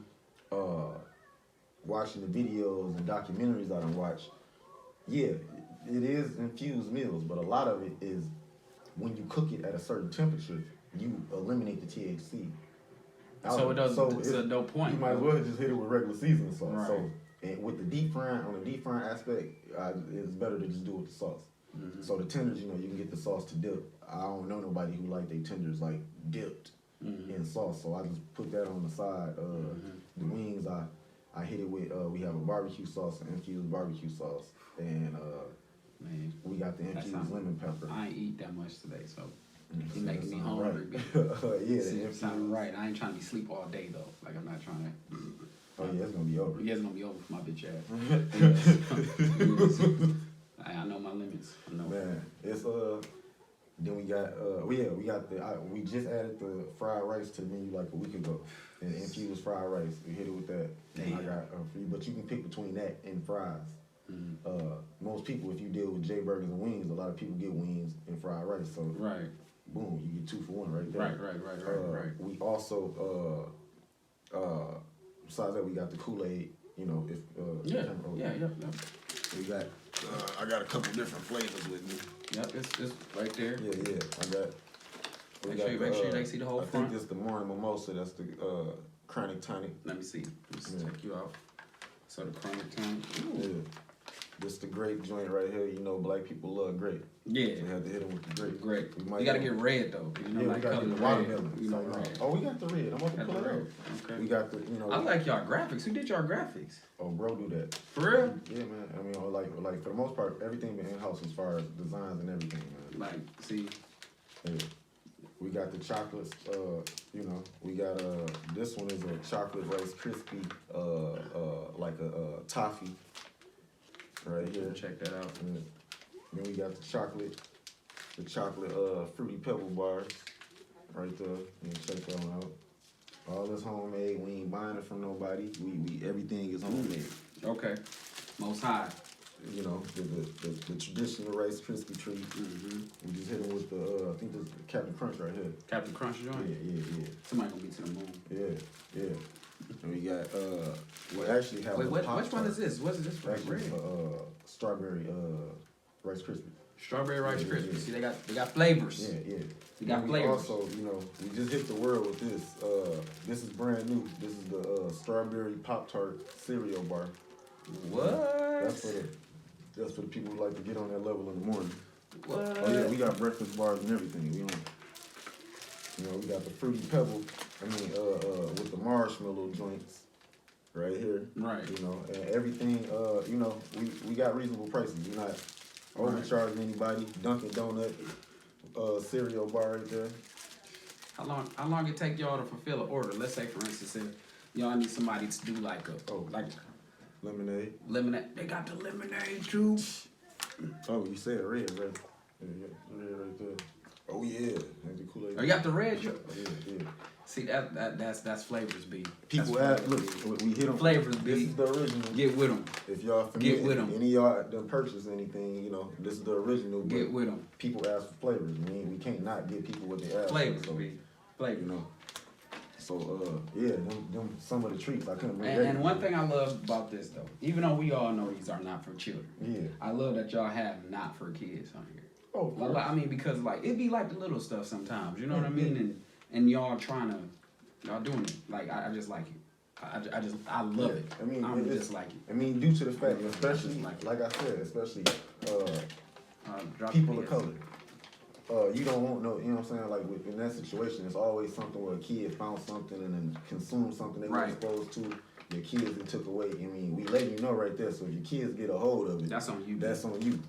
Speaker 2: watching the videos and documentaries I done watched, yeah, it is infused meals, but a lot of it is when you cook it at a certain temperature, you eliminate the THC.
Speaker 1: So it doesn't.
Speaker 2: So
Speaker 1: it's no point.
Speaker 2: you might as well just hit it with regular seasoning sauce.
Speaker 1: Right.
Speaker 2: So and with the deep frying, on the deep frying aspect, it's better to just do it with the sauce.
Speaker 1: Mhm.
Speaker 2: So the tenders, you know, you can get the sauce to dip. I don't know nobody who like their tenders like dipped
Speaker 1: Mhm.
Speaker 2: in sauce, so I just put that on the side. The wings, I hit it with we have a barbecue sauce, an infused barbecue sauce, and
Speaker 1: Man,
Speaker 2: we got the
Speaker 1: That
Speaker 2: infused
Speaker 1: sounds-
Speaker 2: lemon pepper.
Speaker 1: I ain't eat that much today, so
Speaker 2: Mm,
Speaker 1: you making
Speaker 2: that
Speaker 1: me
Speaker 2: sound
Speaker 1: hungry.
Speaker 2: Right. Yeah, the
Speaker 1: See, it
Speaker 2: infused.
Speaker 1: sound right. I ain't trying to be sleep all day though. Like I'm not trying to.
Speaker 2: Oh yeah, it's gonna be over.
Speaker 1: Yeah, it's gonna be over for my bitch ass. Yes. I know my limits. I know.
Speaker 2: Man, it's then we got we got we just added the fried rice to the menu like a week ago. And infused fried rice. We hit it with that. And I
Speaker 1: Damn.
Speaker 2: got free, but you can pick between that and fries.
Speaker 1: Mhm.
Speaker 2: Most people, if you deal with J Burgers and wings, a lot of people get wings and fried rice. So
Speaker 1: Right.
Speaker 2: boom, you get 2 for 1 right there.
Speaker 1: Right.
Speaker 2: We also besides that we got the Kool-Aid. You know, if
Speaker 1: Yeah.
Speaker 2: camera-
Speaker 1: Yeah.
Speaker 2: We got I got a couple different flavors with me.
Speaker 1: Yep. It's right there.
Speaker 2: Yeah, I got. we
Speaker 1: Make sure they see the whole
Speaker 2: I
Speaker 1: front.
Speaker 2: think this the morning mimosa. That's the chronic tonic.
Speaker 1: Let me see. Let's
Speaker 2: Yeah.
Speaker 1: check you out. So the chronic time.
Speaker 2: Yeah. This the grape joint right here. You know, black people love grape.
Speaker 1: Yeah.
Speaker 2: So we have to hit them with the grape.
Speaker 1: Great.
Speaker 2: We might
Speaker 1: You gotta
Speaker 2: go-
Speaker 1: get red though. You know,
Speaker 2: Yeah, we
Speaker 1: like
Speaker 2: got
Speaker 1: color
Speaker 2: the
Speaker 1: red.
Speaker 2: watermelon.
Speaker 1: You know,
Speaker 2: So,
Speaker 1: red.
Speaker 2: oh, we got the red. I'm about to
Speaker 1: Got
Speaker 2: pull
Speaker 1: the
Speaker 2: it
Speaker 1: red.
Speaker 2: out.
Speaker 1: Okay.
Speaker 2: We got the, you know.
Speaker 1: I like y'all graphics. Who did y'all graphics?
Speaker 2: Oh, bro, do that.
Speaker 1: For real?
Speaker 2: Yeah, man. I mean, like for the most part, everything been in house as far as designs and everything, man.
Speaker 1: Like, see,
Speaker 2: Yeah. We got the chocolates, you know, we got this one is a chocolate rice crispy, like a toffee right here.
Speaker 1: check that out.
Speaker 2: And then we got the chocolate fruity pebble bars right there. You can check that one out. All this homemade. We ain't buying it from nobody. We everything is homemade.
Speaker 1: Okay. Most high.
Speaker 2: You know, the traditional Rice Krispie treat.
Speaker 1: Mm-hmm.
Speaker 2: We just hit them with the I think this is the Captain Crunch right here.
Speaker 1: Captain Crunch joint.
Speaker 2: Yeah.
Speaker 1: Somebody gonna be to the moon.
Speaker 2: Yeah. And we got we actually have
Speaker 1: Wait,
Speaker 2: a
Speaker 1: which
Speaker 2: Pop-Tart.
Speaker 1: one is this? What is this for?
Speaker 2: Actually,
Speaker 1: Red?
Speaker 2: strawberry Rice Krispies.
Speaker 1: Strawberry Rice
Speaker 2: Yeah,
Speaker 1: Krispies.
Speaker 2: yeah.
Speaker 1: See, they got flavors.
Speaker 2: Yeah.
Speaker 1: They got
Speaker 2: we
Speaker 1: flavors.
Speaker 2: Also, we just hit the world with this. This is brand new. This is the strawberry Pop-Tart cereal bar.
Speaker 1: What?
Speaker 2: That's for the people who like to get on that level in the morning.
Speaker 1: What?
Speaker 2: Oh yeah, we got breakfast bars and everything. We got the fruity pebble. With the marshmallow joints right here.
Speaker 1: Right.
Speaker 2: And everything. We got reasonable prices. We're not overcharging anybody. Dunkin' Donut cereal bar right there.
Speaker 1: How long it take y'all to fulfill an order? Let's say, for instance, if y'all need somebody to do like
Speaker 2: Lemonade.
Speaker 1: They got the lemonade too.
Speaker 2: Oh, you said red, right? Yeah, red right there. Oh yeah, that's the Kool-Aid.
Speaker 1: Oh, you got the red?
Speaker 2: Yeah.
Speaker 1: See that's flavors, B.
Speaker 2: People ask, look, we hit them.
Speaker 1: Flavors, B.
Speaker 2: This is the original.
Speaker 1: Get with them.
Speaker 2: If y'all familiar,
Speaker 1: Get with 'em.
Speaker 2: any of y'all done purchase anything, this is the original.
Speaker 1: Get with them.
Speaker 2: People ask for flavors. We can't not give people what they ask
Speaker 1: Flavors,
Speaker 2: for.
Speaker 1: B. Flavors.
Speaker 2: So them some of the treats I couldn't make.
Speaker 1: And one thing I love about this though, even though we all know these are not for children, I love that y'all have not for kids on here.
Speaker 2: Oh,
Speaker 1: because it be like the little stuff sometimes, you know what I mean? And y'all doing it. Like I just like it. I love it. I'm just like it.
Speaker 2: Due to the fact, especially like I said, especially people of color. You don't want no, you know what I'm saying? Like in that situation, it's always something where a kid found something and then consumed something they weren't supposed to. Your kids it took away. We letting you know right there. So if your kids get a hold of it,
Speaker 1: that's on you.
Speaker 2: That's on you.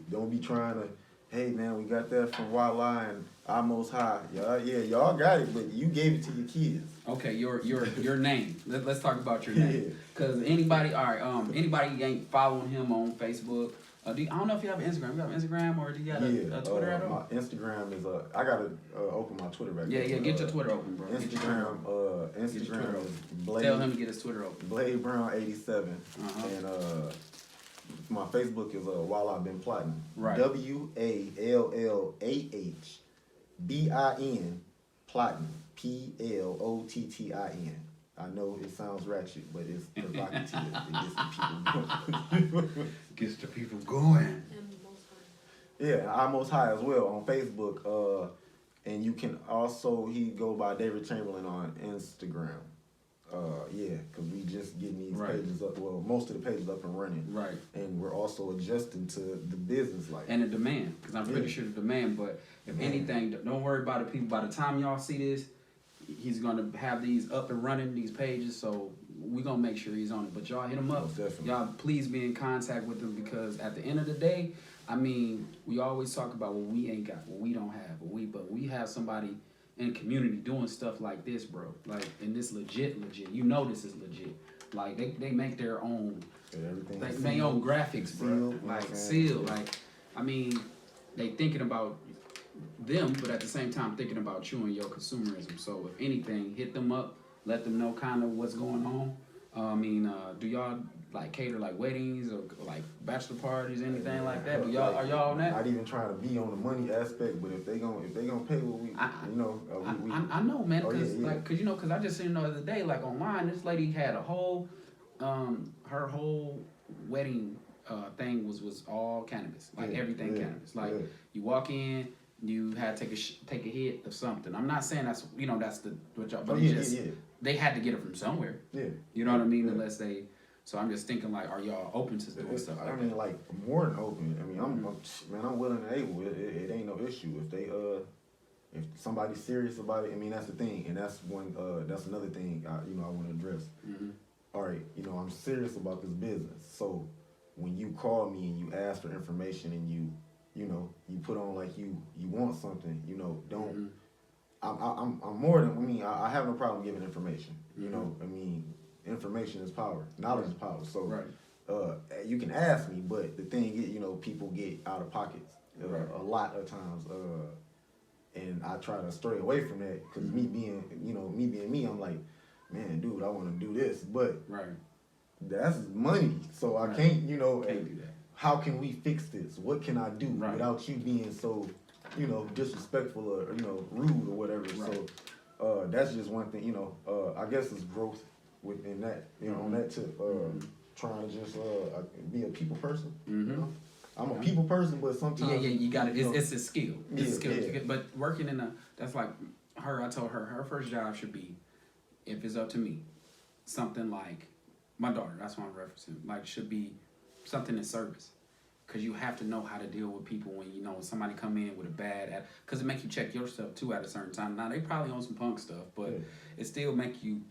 Speaker 2: Don't be trying to. Hey man, we got that from Walla and Almost High. Y'all got it, but you gave it to your kids.
Speaker 1: Okay, your name. Let's talk about your name. Cause anybody ain't following him on Facebook. I don't know if you have an Instagram. You have an Instagram or do you got a Twitter at all?
Speaker 2: My Instagram is I gotta open my Twitter back.
Speaker 1: Yeah, get your Twitter open, bro.
Speaker 2: Instagram is Blade.
Speaker 1: Tell him to get his Twitter open.
Speaker 2: Blade Brown 87, and my Facebook is While I've Been Plotting.
Speaker 1: Right.
Speaker 2: WALLAHBIN Plotting. PLOTTIN. I know it sounds ratchet, but it's provocative. It gets the people going. Yeah, I'm Most High as well on Facebook. And you can also, he go by David Chamberlain on Instagram. Because we just getting these pages up. Well, most of the pages up and running.
Speaker 1: Right.
Speaker 2: And we're also adjusting to the business life.
Speaker 1: And the demand, because I'm pretty sure the demand. But if anything, don't worry about it, people. By the time y'all see this, he's gonna have these up and running, these pages. So we're gonna make sure he's on it. But y'all hit him up. Y'all please be in contact with him because at the end of the day, we always talk about what we ain't got, what we don't have, but we have somebody in the community doing stuff like this, bro. Like, and this legit. You know this is legit. Like they make their own,
Speaker 2: everything.
Speaker 1: They make their own graphics, bro. Sealed. They thinking about them, but at the same time thinking about you and your consumerism. So if anything, hit them up, let them know kind of what's going on. Do y'all cater weddings or bachelor parties, anything like that? Are y'all on that?
Speaker 2: Not even trying to be on the money aspect, but if they gonna pay what we,
Speaker 1: I know, man, because I just seen the other day, online, this lady had a whole, her whole wedding thing was all cannabis, everything cannabis. You walk in, you had to take a hit of something. I'm not saying that's what y'all, but they had to get it from somewhere. Yeah. You know what I mean? Yeah. Unless they. So I'm just thinking, are y'all open to doing stuff like that?
Speaker 2: More than open. I'm willing and able. It ain't no issue if somebody's serious about it. That's the thing, and that's another thing I want to address. Mm-hmm. All right, I'm serious about this business. So when you call me and you ask for information and you put on you want something, don't. Mm-hmm. I'm more than I have no problem giving information. Mm-hmm. Information is power. Knowledge is power. So you can ask me, but the thing is, people get out of pockets a lot of times, and I try to stray away from that because me being me, I'm like, man, dude, I want to do this, but that's money, so I can't, can't do that. How can we fix this? What can I do without you being so, disrespectful or rude or whatever? Right. So that's just one thing. I guess it's growth within that. On that tip, trying to just be a people person. Mm-hmm. I'm a people person, but sometimes
Speaker 1: you got it. It's a skill. It's a skill.
Speaker 2: Yeah.
Speaker 1: But working in that's like her. I told her first job should be, if it's up to me, something like my daughter. That's what I'm referencing. Like should be something in service, because you have to know how to deal with people when when somebody come in with a bad. Because it make you check yourself too at a certain time. Now they probably on some punk stuff, but it still make you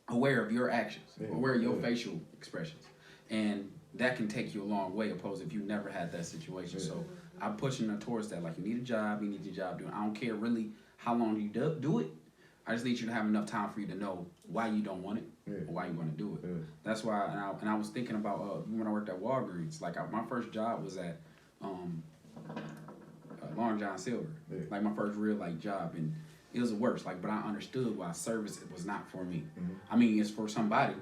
Speaker 1: aware of your actions, aware of your facial expressions, and that can take you a long way, opposed if you never had that situation. So I'm pushing her towards that. Like, you need a job, you need your job doing. I don't care really how long you do it. I just need you to have enough time for you to know why you don't want it or why you want to do it. That's why, and I was thinking about when I worked at Walgreens. Like, my first job was at Long John Silver. Like, my first real job, and it was the worst. Like, but I understood why service was not for me. I mean, it's for somebody.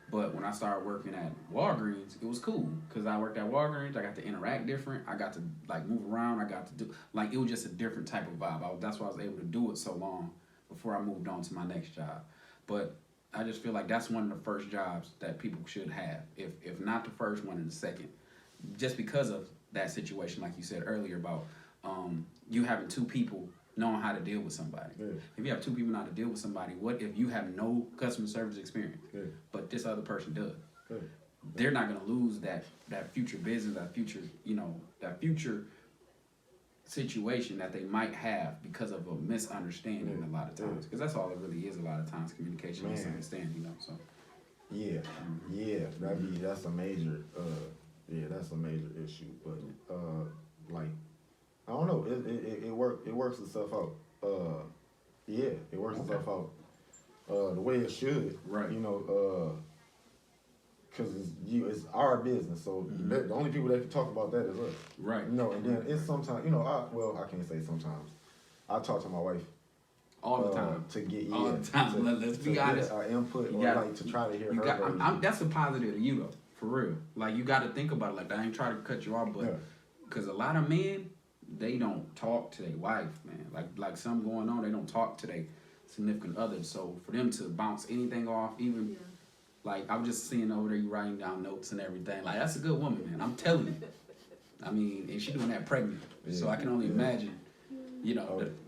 Speaker 1: But when I started working at Walgreens, it was cool because I worked at Walgreens. I got to interact different. I got to move around. I got to do it was just a different type of vibe. That's why I was able to do it so long before I moved on to my next job. But I just feel like that's one of the first jobs that people should have, if not the first one, and the second, just because of that situation, like you said earlier about you having two people knowing how to deal with somebody. If you have two people know how to deal with somebody, what if you have no customer service experience, but this other person does? They're not going to lose that future business, that future situation that they might have because of a misunderstanding a lot of times. Because that's all it really is a lot of times, communication, misunderstanding, so.
Speaker 2: That's a major, that's a major issue. But, I don't know. It works itself out. It works itself out. The way it should.
Speaker 1: Right.
Speaker 2: Because it's our business. So the only people that can talk about that is us.
Speaker 1: Right.
Speaker 2: And then it's sometimes I can't say sometimes. I talk to my wife
Speaker 1: all the time
Speaker 2: to get
Speaker 1: all the time. Let's be honest.
Speaker 2: Our input to try to hear her.
Speaker 1: That's a positive to you though, for real. Like you got to think about it. Like I ain't trying to cut you off, but because a lot of men, they don't talk to their wife, man. Like something going on, they don't talk to their significant other. So for them to bounce anything off, even like I'm just seeing over there, you writing down notes and everything. Like that's a good woman, man. I'm telling you. I mean, and she doing that pregnant, so I can only imagine.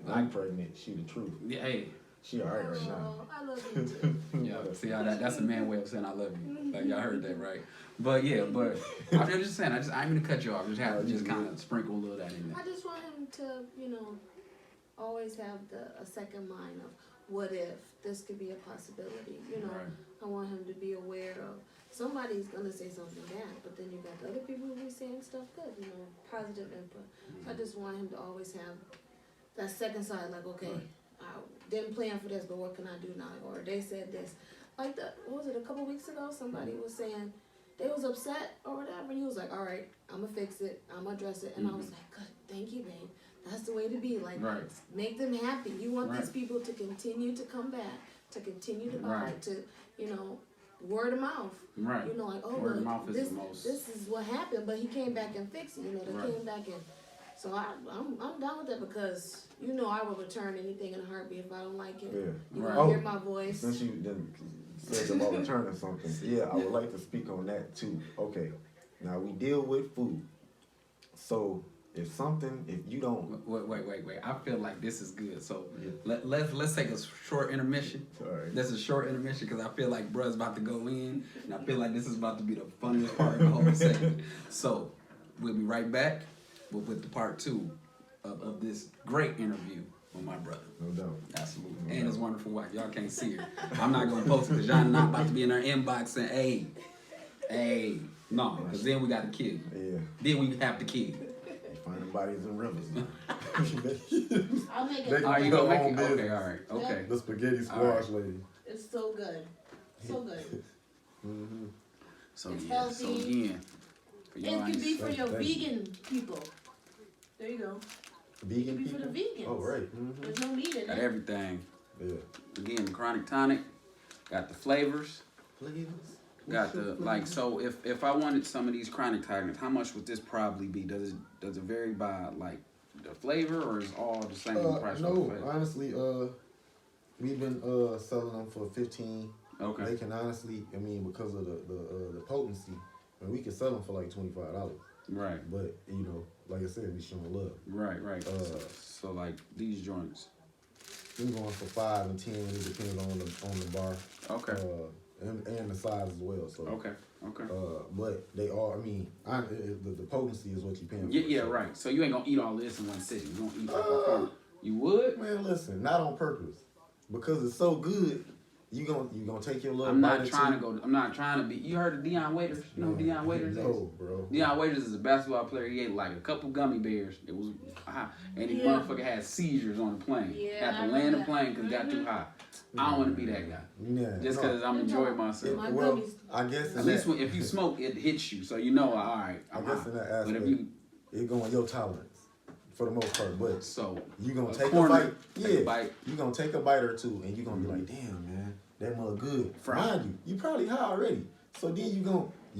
Speaker 2: I'm pregnant. She the truth.
Speaker 1: Yeah, hey.
Speaker 2: She all right now.
Speaker 3: I love you too.
Speaker 1: Yeah, see how that's a man way of saying I love you. Like y'all heard that, right? But I'm just saying, I ain't gonna cut you off. I just have to just kind of sprinkle a little of that in there.
Speaker 3: I just want him to, always have a second mind of what if this could be a possibility.
Speaker 1: Right.
Speaker 3: I want him to be aware of somebody's gonna say something bad, but then you got the other people who be saying stuff good, positive input. So I just want him to always have that second side, like, okay, I didn't plan for this, but what can I do now? Or they said this. Like, what was it, a couple weeks ago? Somebody was saying they was upset or whatever, and he was like, all right, I'm going to fix it. I'm going to address it. And I was like, good, thank you, babe. That's the way to be. Like, make them happy. You want these people to continue to come back, to continue to buy, to, word of mouth.
Speaker 1: Right.
Speaker 3: Like, oh,
Speaker 1: word of mouth is the most.
Speaker 3: This is what happened, but he came back and fixed it. They came back and. So I'm down with that because I will return anything in a heartbeat if I don't like it. You hear my voice.
Speaker 2: Since you then said about returning something, I would like to speak on that too. Okay, now we deal with food. So if you don't
Speaker 1: wait, I feel like this is good. So let's take a short intermission.
Speaker 2: All right.
Speaker 1: That's a short intermission because I feel like bruh's about to go in, and I feel like this is about to be the funniest part of the whole segment. So we'll be right back with the part 2 of this great interview with my brother.
Speaker 2: No doubt.
Speaker 1: Absolutely. And his wonderful wife. Y'all can't see her. I'm not going to post it because y'all not about to be in her inbox saying, hey. No, because then we got to kill you.
Speaker 2: Yeah.
Speaker 1: Then we have to kill you.
Speaker 2: You find them bodies in rivers.
Speaker 3: I'll make it.
Speaker 1: Are you going to make it? Okay, all right. Okay.
Speaker 2: The spaghetti squash lady.
Speaker 3: It's so good. So good.
Speaker 1: So,
Speaker 3: it's
Speaker 1: healthy. So again.
Speaker 3: It can be for your vegan people. There you go.
Speaker 2: Vegan
Speaker 3: it can be
Speaker 2: people?
Speaker 3: for the vegans.
Speaker 2: Oh, right.
Speaker 3: There's no meat in it.
Speaker 1: Got everything.
Speaker 2: Yeah.
Speaker 1: Again, the chronic tonic. Got the flavors. Got the so if I wanted some of these chronic tonics, how much would this probably be? Does it vary by the flavor or is all the same price?
Speaker 2: No, honestly, we've been selling them for $15.
Speaker 1: Okay.
Speaker 2: They can honestly, because of the potency, we can sell them for like $25.
Speaker 1: Right.
Speaker 2: But like I said, we showing love.
Speaker 1: Right. So like these joints.
Speaker 2: We going for 5 and 10. It depends on the bar.
Speaker 1: Okay.
Speaker 2: And the size as well. So.
Speaker 1: Okay.
Speaker 2: But they are. I mean, the potency is what you paying for.
Speaker 1: Yeah. Right. So you ain't gonna eat all this in one sitting. You gonna eat like a corner. You would?
Speaker 2: Man, listen, not on purpose, because it's so good. You gonna take your little.
Speaker 1: I'm not trying to be. You heard of Deion Waiters? You know who Deion Waiters is?
Speaker 2: No, bro.
Speaker 1: Deion Waiters is a basketball player. He ate like a couple gummy bears. It was high, and he motherfucker had seizures on the plane. Had to land the plane because it got too high. I don't want to be that guy.
Speaker 2: Yeah,
Speaker 1: just because I'm enjoying myself.
Speaker 2: Well, I guess
Speaker 1: at least if you smoke, it hits you, so you know. All right.
Speaker 2: I guess in that aspect,
Speaker 1: but if
Speaker 2: it's going your tolerance. For the most part, but
Speaker 1: so
Speaker 2: you gonna take a bite, you gonna take a bite or two, and you gonna be like, "Damn, man, that mug good." Mind you probably high already, so then you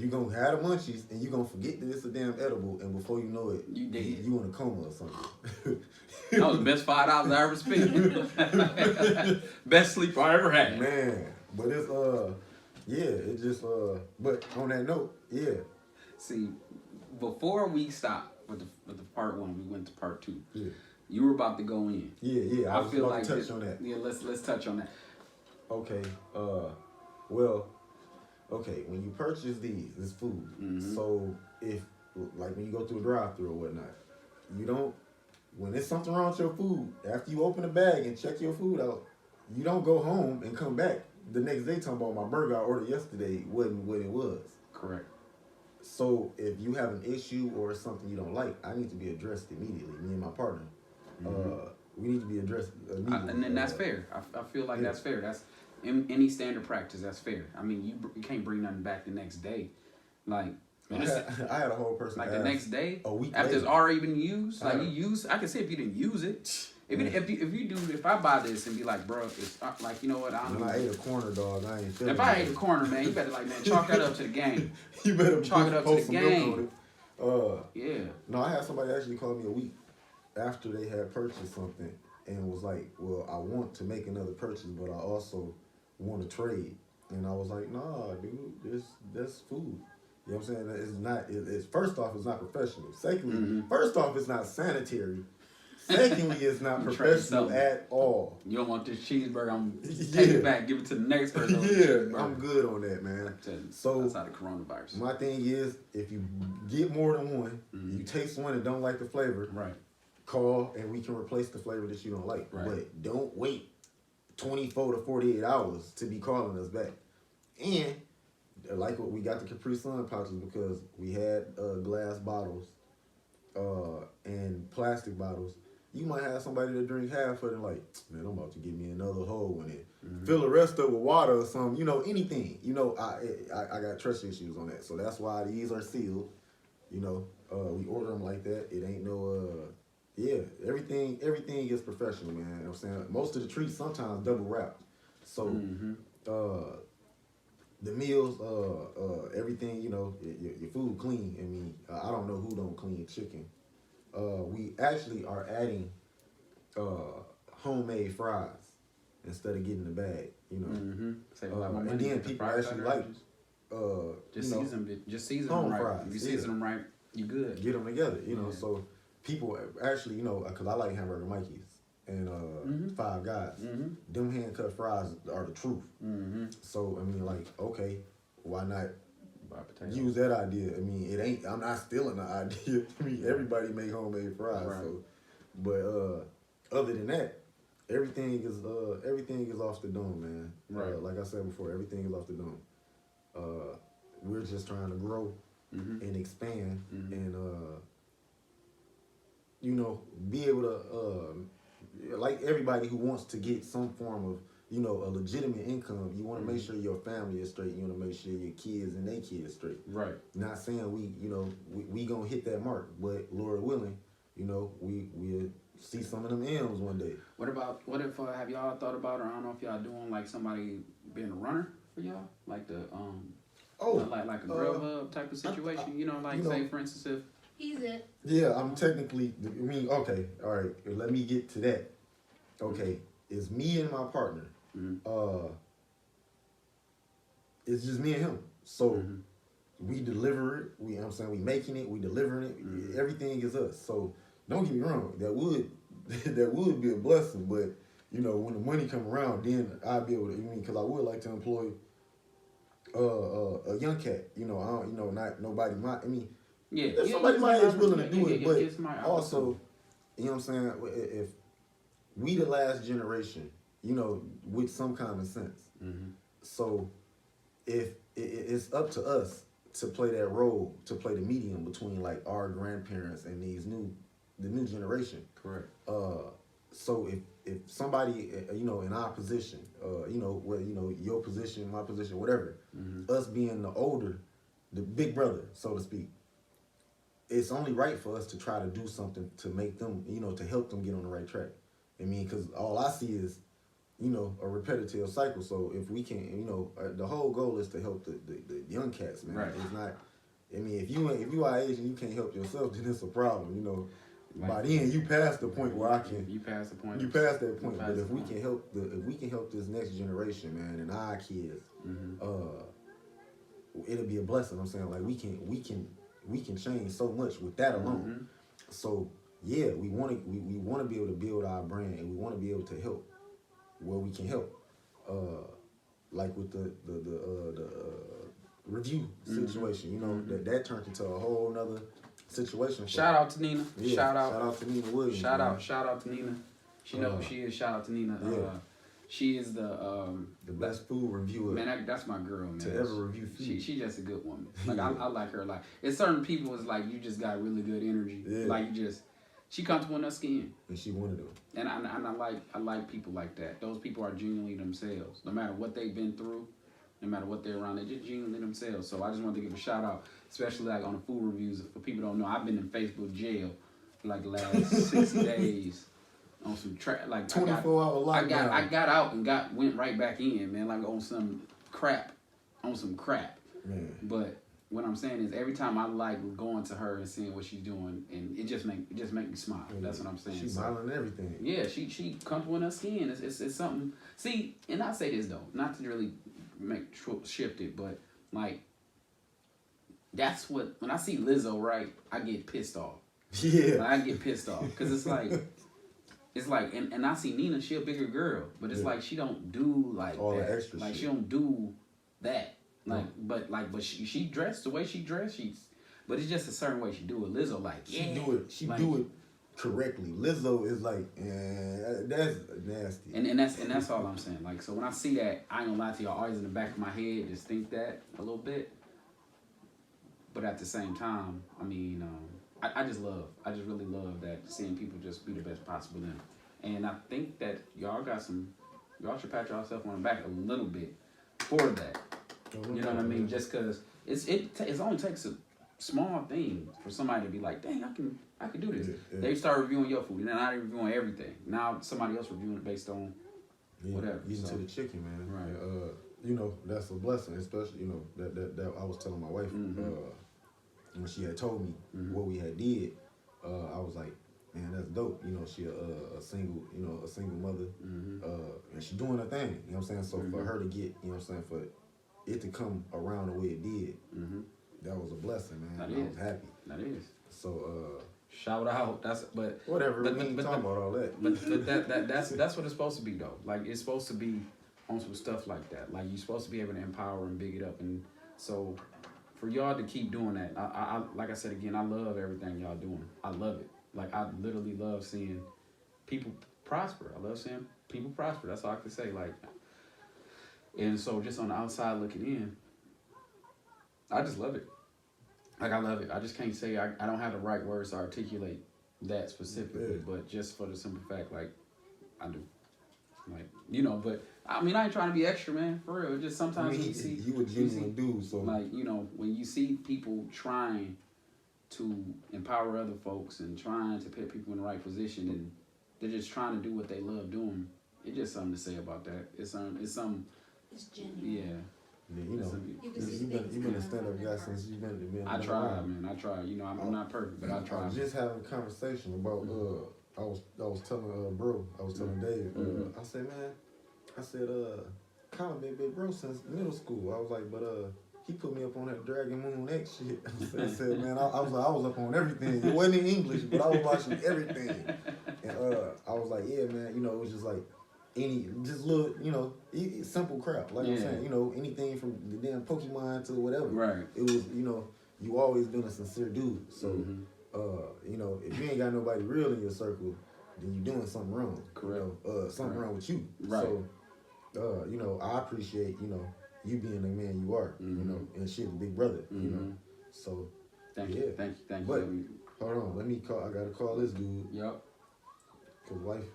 Speaker 2: gonna have the munchies, and you gonna forget that it's a damn edible, and before you know it, you in a coma or something.
Speaker 1: That was the best $5 I ever spent. Best sleep I ever had.
Speaker 2: Man, but it's it just But on that note,
Speaker 1: See, before we stopped with the part 1, we went to part 2.
Speaker 2: Yeah.
Speaker 1: You were about to go in.
Speaker 2: Yeah. I feel like touch on that.
Speaker 1: Yeah, let's touch on that.
Speaker 2: Okay. Well, okay. When you purchase these, it's food.
Speaker 1: Mm-hmm.
Speaker 2: So if like when you go through a drive-through or whatnot, you don't. When there's something wrong with your food, after you open the bag and check your food out, you don't go home and come back the next day talking about my burger I ordered yesterday wasn't what it was.
Speaker 1: Correct.
Speaker 2: So if you have an issue or something you don't like, I need to be addressed immediately. Me and my partner, we need to be addressed immediately.
Speaker 1: And then that's fair. I feel like that's fair. That's in any standard practice. That's fair. I mean, you can't bring nothing back the next day. Like
Speaker 2: I had a whole person
Speaker 1: like the next day,
Speaker 2: a week
Speaker 1: after
Speaker 2: later.
Speaker 1: it's already been used. Like you use, I can see if you didn't use it. If I buy this and be like, bro, it's like, you know what?
Speaker 2: When I ate a corner, dog, I ain't feeling
Speaker 1: If I ate a corner, man, you better chalk that up to the game.
Speaker 2: You better
Speaker 1: chalk it up to the game.
Speaker 2: Yeah. No, I had somebody actually call me a week after they had purchased something and was like, well, I want to make another purchase, but I also want to trade. And I was like, nah, dude, that's food. You know what I'm saying? It's not. It's first off, it's not professional. Secondly, first off, it's not sanitary. Secondly, it's not professional at all.
Speaker 1: You don't want this cheeseburger? I'm take it back, give it to the next person.
Speaker 2: I'm good on that, man. So
Speaker 1: outside of coronavirus.
Speaker 2: My thing is, if you get more than one, you taste one and don't like the flavor,
Speaker 1: right?
Speaker 2: Call and we can replace the flavor that you don't like. Right. But don't wait 24 to 48 hours to be calling us back. And like what we got the Capri Sun pouches because we had glass bottles and plastic bottles. You might have somebody to drink half of it like, man, I'm about to give me another whole in it. Fill the rest up with water or something, anything. I got trust issues on that. So that's why these are sealed. We order them like that. It ain't no, everything is professional, man. You know what I'm saying? Most of the treats sometimes double wrapped. So, the meals, everything, your food clean. I mean, I don't know who don't clean chicken. We actually are adding homemade fries instead of getting the bag, and then people actually like
Speaker 1: just season them right.
Speaker 2: Fries.
Speaker 1: If you season them right, you good.
Speaker 2: Get them together, So people actually, because I like Hamburger Mikey's and Five Guys. Them hand cut fries are the truth. So I mean, okay, why not use that idea? I mean, it ain't. I'm not stealing the idea. I mean, everybody make homemade fries. Right. So, but other than that, everything is off the dome, man. Right. Like I said before, everything is off the dome. We're just trying to grow and expand and be able to like everybody who wants to get some form of a legitimate income. You want to make sure your family is straight. You want to make sure your kids and their kids straight. Right. Not saying we gonna hit that mark, but Lord willing, we'll see some of them M's one day.
Speaker 1: What if have y'all thought about, or I don't know if y'all doing like somebody being a runner for y'all, like the like a Grubhub type of situation, say for instance if
Speaker 3: he's it.
Speaker 2: Yeah, I'm technically. Okay, all right. Let me get to that. Okay, it's me and my partner. It's just me and him. So we deliver it. You know what I'm saying? We making it, we delivering it.
Speaker 1: Mm-hmm.
Speaker 2: Everything is us. So don't get me wrong. That would be a blessing. But you know, when the money come around, then I'll be able to. Because I would like to employ a young cat. You know, not nobody. If somebody my age willing to do it, but also, you know what I'm saying? If we the last generation, you know, with some common sense.
Speaker 1: Mm-hmm.
Speaker 2: So if it's up to us to play that role, to play the medium between like our grandparents and the new generation.
Speaker 1: Correct.
Speaker 2: So if somebody, you know, in our position, you know, whether, you know, your position, my position, whatever, us being the older, the big brother, so to speak, it's only right for us to try to do something to make them, you know, to help them get on the right track. I mean, because all I see is, you know, a repetitive cycle. So if we can, you know, the whole goal is to help the young cats, man.
Speaker 1: Right.
Speaker 2: It's not. I mean, if you our age and you can't help yourself, then it's a problem. You know, by then you past the point where I can.
Speaker 1: You past the point.
Speaker 2: You past that point. But if we can help this next generation, man, and our kids, it'll be a blessing. I'm saying, like we can change so much with that alone. So yeah, we want to be able to build our brand, and we want to be able to help where we can help, like with the review situation, you know, that turned into a whole nother situation.
Speaker 1: Shout out to Nina.
Speaker 2: Yeah, shout out to Nina Williams.
Speaker 1: Shout out to Nina. She knows she is. Shout out to Nina.
Speaker 2: Yeah.
Speaker 1: She is the
Speaker 2: best food reviewer.
Speaker 1: Man, that's my girl, man.
Speaker 2: To ever review food.
Speaker 1: She's just a good woman. Like I like her. Like it's certain people, it's like you just got really good energy.
Speaker 2: Yeah.
Speaker 1: Like she comfortable in her skin.
Speaker 2: And she one of them.
Speaker 1: And I like people like that. Those people are genuinely themselves. No matter what they've been through, no matter what they're around, they're just genuinely themselves. So I just wanted to give a shout out, especially like on the food reviews. For people who don't know, I've been in Facebook jail for like the last 60 days on some
Speaker 2: 24-hour lockdown.
Speaker 1: I got out and went right back in, man, like on some crap.
Speaker 2: Man.
Speaker 1: But what I'm saying is every time I like going to her and seeing what she's doing, and it just make me smile. That's what I'm saying.
Speaker 2: She's smiling everything.
Speaker 1: Yeah, she comfortable in her skin. It's something. See, and I say this though, not to really shift it, but like that's what when I see Lizzo, right, I get pissed off.
Speaker 2: Yeah,
Speaker 1: like, I get pissed off because it's like and I see Nina, she a bigger girl, but it's like she don't do like
Speaker 2: all
Speaker 1: that.
Speaker 2: The extra
Speaker 1: like
Speaker 2: shit.
Speaker 1: She don't do that. Like, but she dressed the way she dressed. But it's just a certain way she do it. Lizzo, like, yeah,
Speaker 2: she do it correctly. Lizzo is like, that's nasty.
Speaker 1: And that's all I'm saying. Like, so when I see that, I ain't gonna lie to y'all. Always in the back of my head, just think that a little bit. But at the same time, I mean, I just really love that seeing people just be the best possible them. And I think that y'all should pat yourself on the back a little bit for that. You know what I mean? Just because it only takes a small thing for somebody to be like, dang, I can do this. Yeah. They start reviewing your food, and then I reviewing everything. Now somebody else reviewing it based on whatever.
Speaker 2: Even to the chicken, man.
Speaker 1: Right.
Speaker 2: You know, that's a blessing, especially, you know, that I was telling my wife when she had told me what we had did. I was like, man, that's dope. You know, she a single mother, and she doing her thing. You know what I'm saying? So for her to get, you know what I'm saying, for it to come around the way it did, that was a blessing, man. I was happy.
Speaker 1: That is.
Speaker 2: So
Speaker 1: shout out. But
Speaker 2: whatever. We ain't talking about all that.
Speaker 1: But that's what it's supposed to be though. Like it's supposed to be on some stuff like that. Like you're supposed to be able to empower and big it up. And so for y'all to keep doing that, I like I said again, I love everything y'all doing. I love it. Like I literally love seeing people prosper. I love seeing people prosper. That's all I can say. Like. And so just on the outside looking in, I just love it. Like, I love it. I just can't say, I don't have the right words to articulate that specifically, but just for the simple fact, like, I do. Like, you know, but, I mean, I ain't trying to be extra, man, for real. Just sometimes you see...
Speaker 2: You a genuine dude, so...
Speaker 1: Like, you know, when you see people trying to empower other folks and trying to put people in the right position and they're just trying to do what they love doing, it's just something to say about that. It's something...
Speaker 3: It's genuine.
Speaker 2: Yeah, you know, you've been a stand-up guy since you've been.
Speaker 1: I try, man. I try. You know, I'm not perfect, but I try.
Speaker 2: I was just having a conversation about. I was telling bro. I was telling Dave. I said, man. Colin been big bro since middle school. I was like, but he put me up on that Dragon Moon X shit. I said, man, I was up on everything. It wasn't in English, but I was watching everything. And I was like, yeah, man, you know, it was just like just little, you know, simple crap. Like I'm saying, you know, anything from the damn Pokemon to whatever.
Speaker 1: Right.
Speaker 2: It was, you know, you always been a sincere dude. So, you know, if you ain't got nobody real in your circle, then you doing something wrong.
Speaker 1: Correct.
Speaker 2: You know, something wrong with you.
Speaker 1: Right.
Speaker 2: So, you know, I appreciate, you know, you being the man you are, you know, and shit, big brother, you know. So,
Speaker 1: thank you.
Speaker 2: But, hold on, let me call, I gotta call this dude.
Speaker 1: Yep.
Speaker 2: Cause wife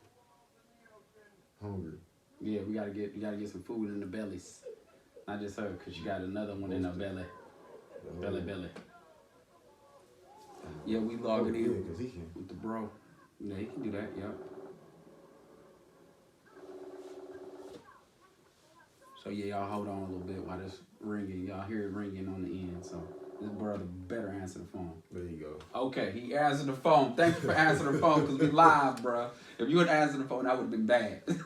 Speaker 2: hungry.
Speaker 1: Yeah, you gotta get some food in the bellies. Not just her, cause you got another one in her belly. Belly. Yeah, we logging in
Speaker 2: cause he can.
Speaker 1: with the bro. Yeah, he can do that, yep. So yeah, y'all hold on a little bit while this ringing. Y'all hear it ringing on the end. So this brother better answer the phone.
Speaker 2: There you go.
Speaker 1: Okay, he answered the phone. Thank you for answering the phone because we live, bro. If you would answer the phone, that would have been bad.
Speaker 2: You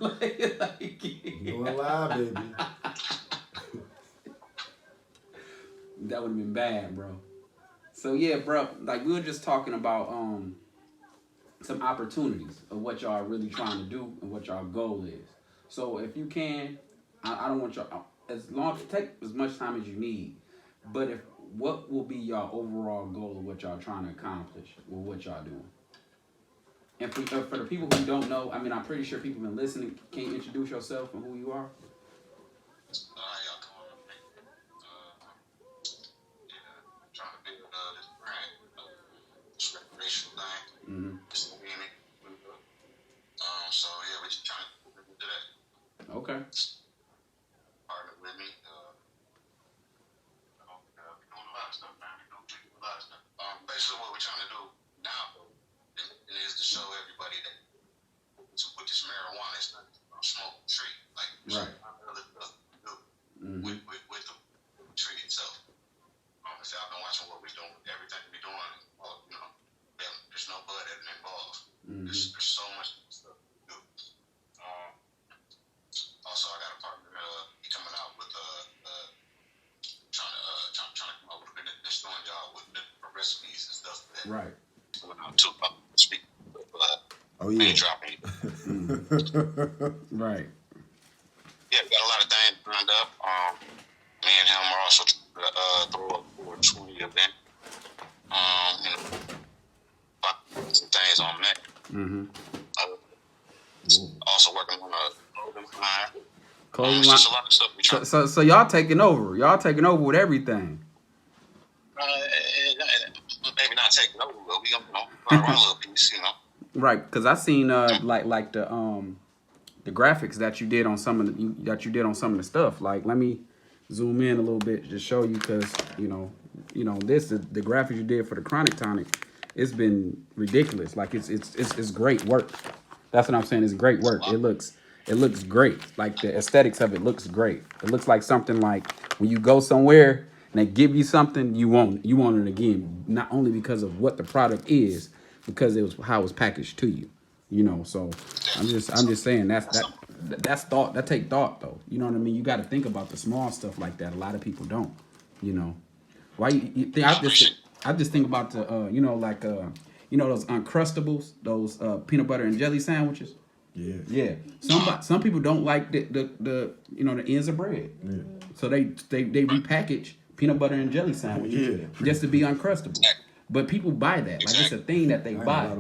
Speaker 2: going live, baby.
Speaker 1: That would have been bad, bro. So yeah, bro, like we were just talking about some opportunities of what y'all are really trying to do and what y'all goal is. So if you can, I don't want y'all take as much time as you need. But what will be your overall goal of what y'all trying to accomplish with what y'all doing? And for the people who don't know, I mean, I'm pretty sure people have been listening. Can you introduce yourself and who you are?
Speaker 4: Y'all come on, trying to build this brand, this recreational thing. It's me. So yeah, we're just trying to do that.
Speaker 1: Okay.
Speaker 4: Partner with me. We're doing a lot of stuff, man. We're doing a lot of stuff. Basically, what we're trying to do now is to show everybody that with this marijuana, it's not a smoke tree. Like,
Speaker 1: right.
Speaker 4: Other stuff we do with the tree itself. If y'all been watching what we're doing, everything we're doing, you know, there's no bud involved. There's so much stuff to do. Also, I got a partner. He coming out with trying to come up with this doing y'all with the recipes and stuff.
Speaker 1: Right.
Speaker 4: Going out to speak.
Speaker 2: Oh yeah.
Speaker 4: Dropping.
Speaker 1: Right.
Speaker 4: Yeah, we got a lot of things lined up. Me and him are also trying to throw up for a 20 event. You know, some things on that. Also working on a clothing line. It's just a lot of stuff we trying.
Speaker 1: So y'all taking over. Y'all taking over with everything.
Speaker 4: Maybe not taking over, but we gonna run a little piece, you know.
Speaker 1: Right, because I seen like the graphics that you did on some of the stuff. Like, let me zoom in a little bit to show you, because you know this the graphics you did for the Chronic Tonic. It's been ridiculous. Like it's great work. That's what I'm saying. It's great work. It looks great. Like the aesthetics of it looks great. It looks like something like when you go somewhere and they give you something, you want it again. Not only because of what the product is, because it was how it was packaged to you. You know, so I'm just saying that's thought. That take thought though. You know what I mean? You got to think about the small stuff like that. A lot of people don't. You know, why you think I just think about the those Uncrustables, those peanut butter and jelly sandwiches. Yeah. Some people don't like the ends of bread. Yeah. So they repackage peanut butter and jelly sandwiches just to be Uncrustables. But people buy that. Like, it's a thing that they buy.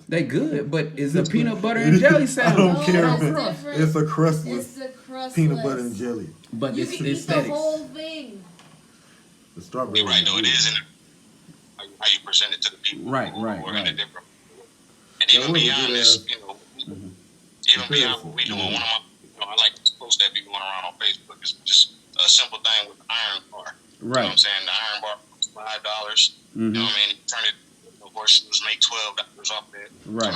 Speaker 1: They good, but it's a peanut butter and jelly sandwich.
Speaker 2: I don't care. It's a crustless peanut butter and jelly.
Speaker 3: But you can eat the whole thing.
Speaker 2: The strawberry.
Speaker 4: You're right, though. It is in how you present it to the people.
Speaker 1: Right.
Speaker 4: In a different. And even beyond this, even beyond what we doing, one of my, I like this post that be going around on Facebook. It's just a simple thing with the iron bar.
Speaker 1: Right.
Speaker 4: You know what I'm saying? The iron bar was $5. You know what I mean? Turn it, horseshoes make $12 off that.
Speaker 1: Right.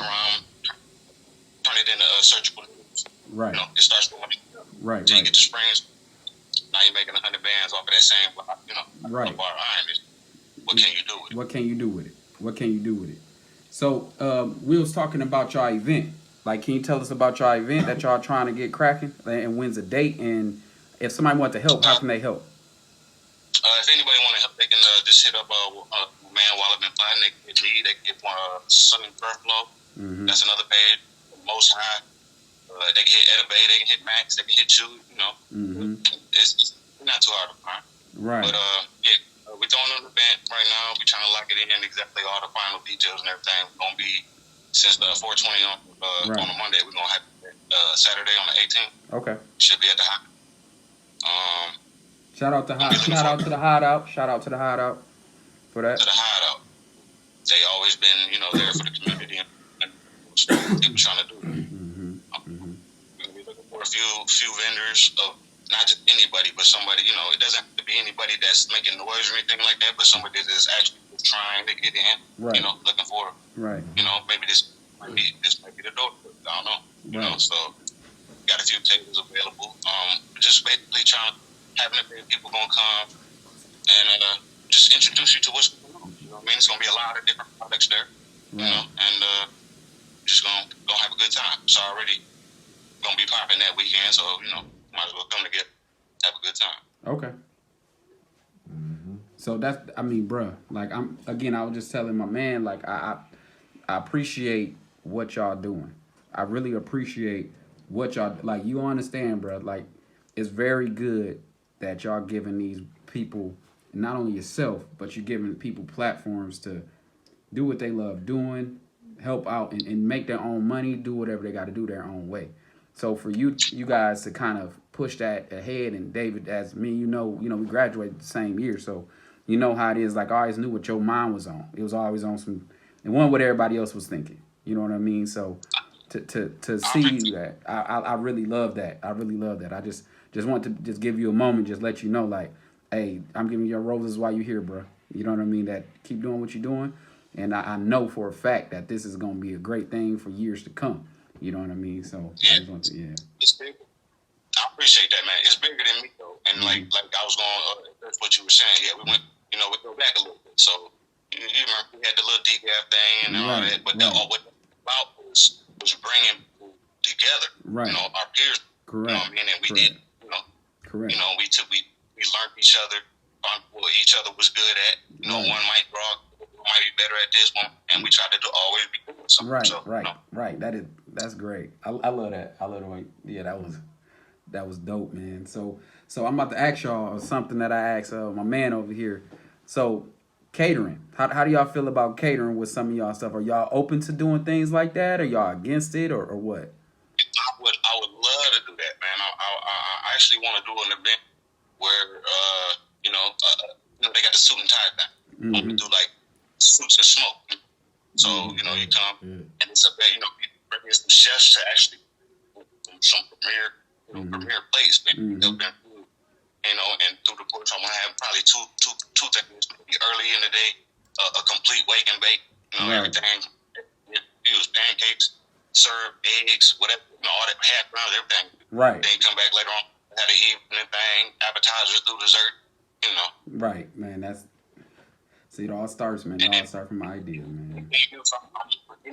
Speaker 4: Turn it into surgical needles.
Speaker 1: Right.
Speaker 4: You know, it starts going up.
Speaker 1: Right.
Speaker 4: Then you get the springs. Now you're making 100 bands off of that same, bar of iron. What can you do with it?
Speaker 1: What can you do with it? So we was talking about your event. Like, can you tell us about your event that y'all trying to get cracking? And when's the date? And if somebody wants to help, how can they help?
Speaker 4: If anybody want to help, they can just hit up man while I've been playing. They can get me. They can get Sunny Burflow.
Speaker 1: Mm-hmm.
Speaker 4: That's another page. Most High. They can hit Etabay. They can hit Max. They can hit you. You know, it's not too hard to find.
Speaker 1: Right.
Speaker 4: But yeah, we're throwing an event right now. We're trying to lock it in exactly all the final details and everything. We're gonna be since 420 on a Monday. We're gonna have Saturday on the 18th.
Speaker 1: Okay.
Speaker 4: Should be at the hot.
Speaker 1: Shout out to the hideout. Shout out to the hideout for that.
Speaker 4: To the hideout. They always been, there for the community and people trying to do. We're looking for a few vendors of not just anybody, but somebody. It doesn't have to be anybody that's making noise or anything like that, but somebody that's actually trying to get in.
Speaker 1: Right.
Speaker 4: Looking for.
Speaker 1: Right.
Speaker 4: Maybe this might be the door. I don't know.
Speaker 1: Right.
Speaker 4: So got a few tables available. Just basically trying. Having people gonna come and just introduce you to what's going on. You know what I mean? It's gonna be a lot of different products there, and just gonna have a good time. It's already gonna be popping that weekend, so might as well come together, have a good time.
Speaker 1: Okay. So that's, bruh, like I was just telling my man, like I appreciate what y'all doing. I really appreciate what y'all, like, you understand, bruh, like it's very good that y'all giving these people, not only yourself, but you're giving people platforms to do what they love doing, help out and make their own money, do whatever they got to do their own way. So for you guys to kind of push that ahead, and David, as me, we graduated the same year, so you know how it is. Like, I always knew what your mind was on. It was always on some, it wasn't what everybody else was thinking. You know what I mean? So to see that, I really love that. I really love that. I just want to just give you a moment, just let you know, like, hey, I'm giving you roses while you're here, bro. You know what I mean? That keep doing what you're doing. And I know for a fact that this is going to be a great thing for years to come. You know what I mean? So,
Speaker 4: yeah.
Speaker 1: I just want to,
Speaker 4: It's big. I appreciate that, man. It's bigger than me, though. And like I was going, that's what you were saying. Yeah, we went, we go back a little bit. So, you remember we had the little DGAF thing and all that. But what it was about was bringing people together.
Speaker 1: Right.
Speaker 4: Our peers.
Speaker 1: Correct.
Speaker 4: You know what I mean? And we did.
Speaker 1: Correct.
Speaker 4: We learned each other on what each other was good at. One might draw, might be better at this one, and we try to always be good at something.
Speaker 1: Right,
Speaker 4: so,
Speaker 1: right. That's great. I love that. I love the way. Yeah, that was dope, man. So I'm about to ask y'all something that I asked my man over here. So catering. How do y'all feel about catering with some of y'all stuff? Are y'all open to doing things like that? Are y'all against it, or what?
Speaker 4: I would love to do that, man. I actually want to do an event where they got the suit and tie thing. I want to do like suits and smoke. So you come and it's a bit, bring in some chefs to actually some premier place, and through the course I'm gonna have probably two things. Maybe early in the day, a complete wake and bake. Everything. Use pancakes, serve eggs, whatever, all that hash browns, everything.
Speaker 1: Right.
Speaker 4: Then you come back later on, have the evening thing, appetizers through dessert.
Speaker 1: Right, man. See, it all starts, man. It all starts from my idea, man.
Speaker 4: Anything or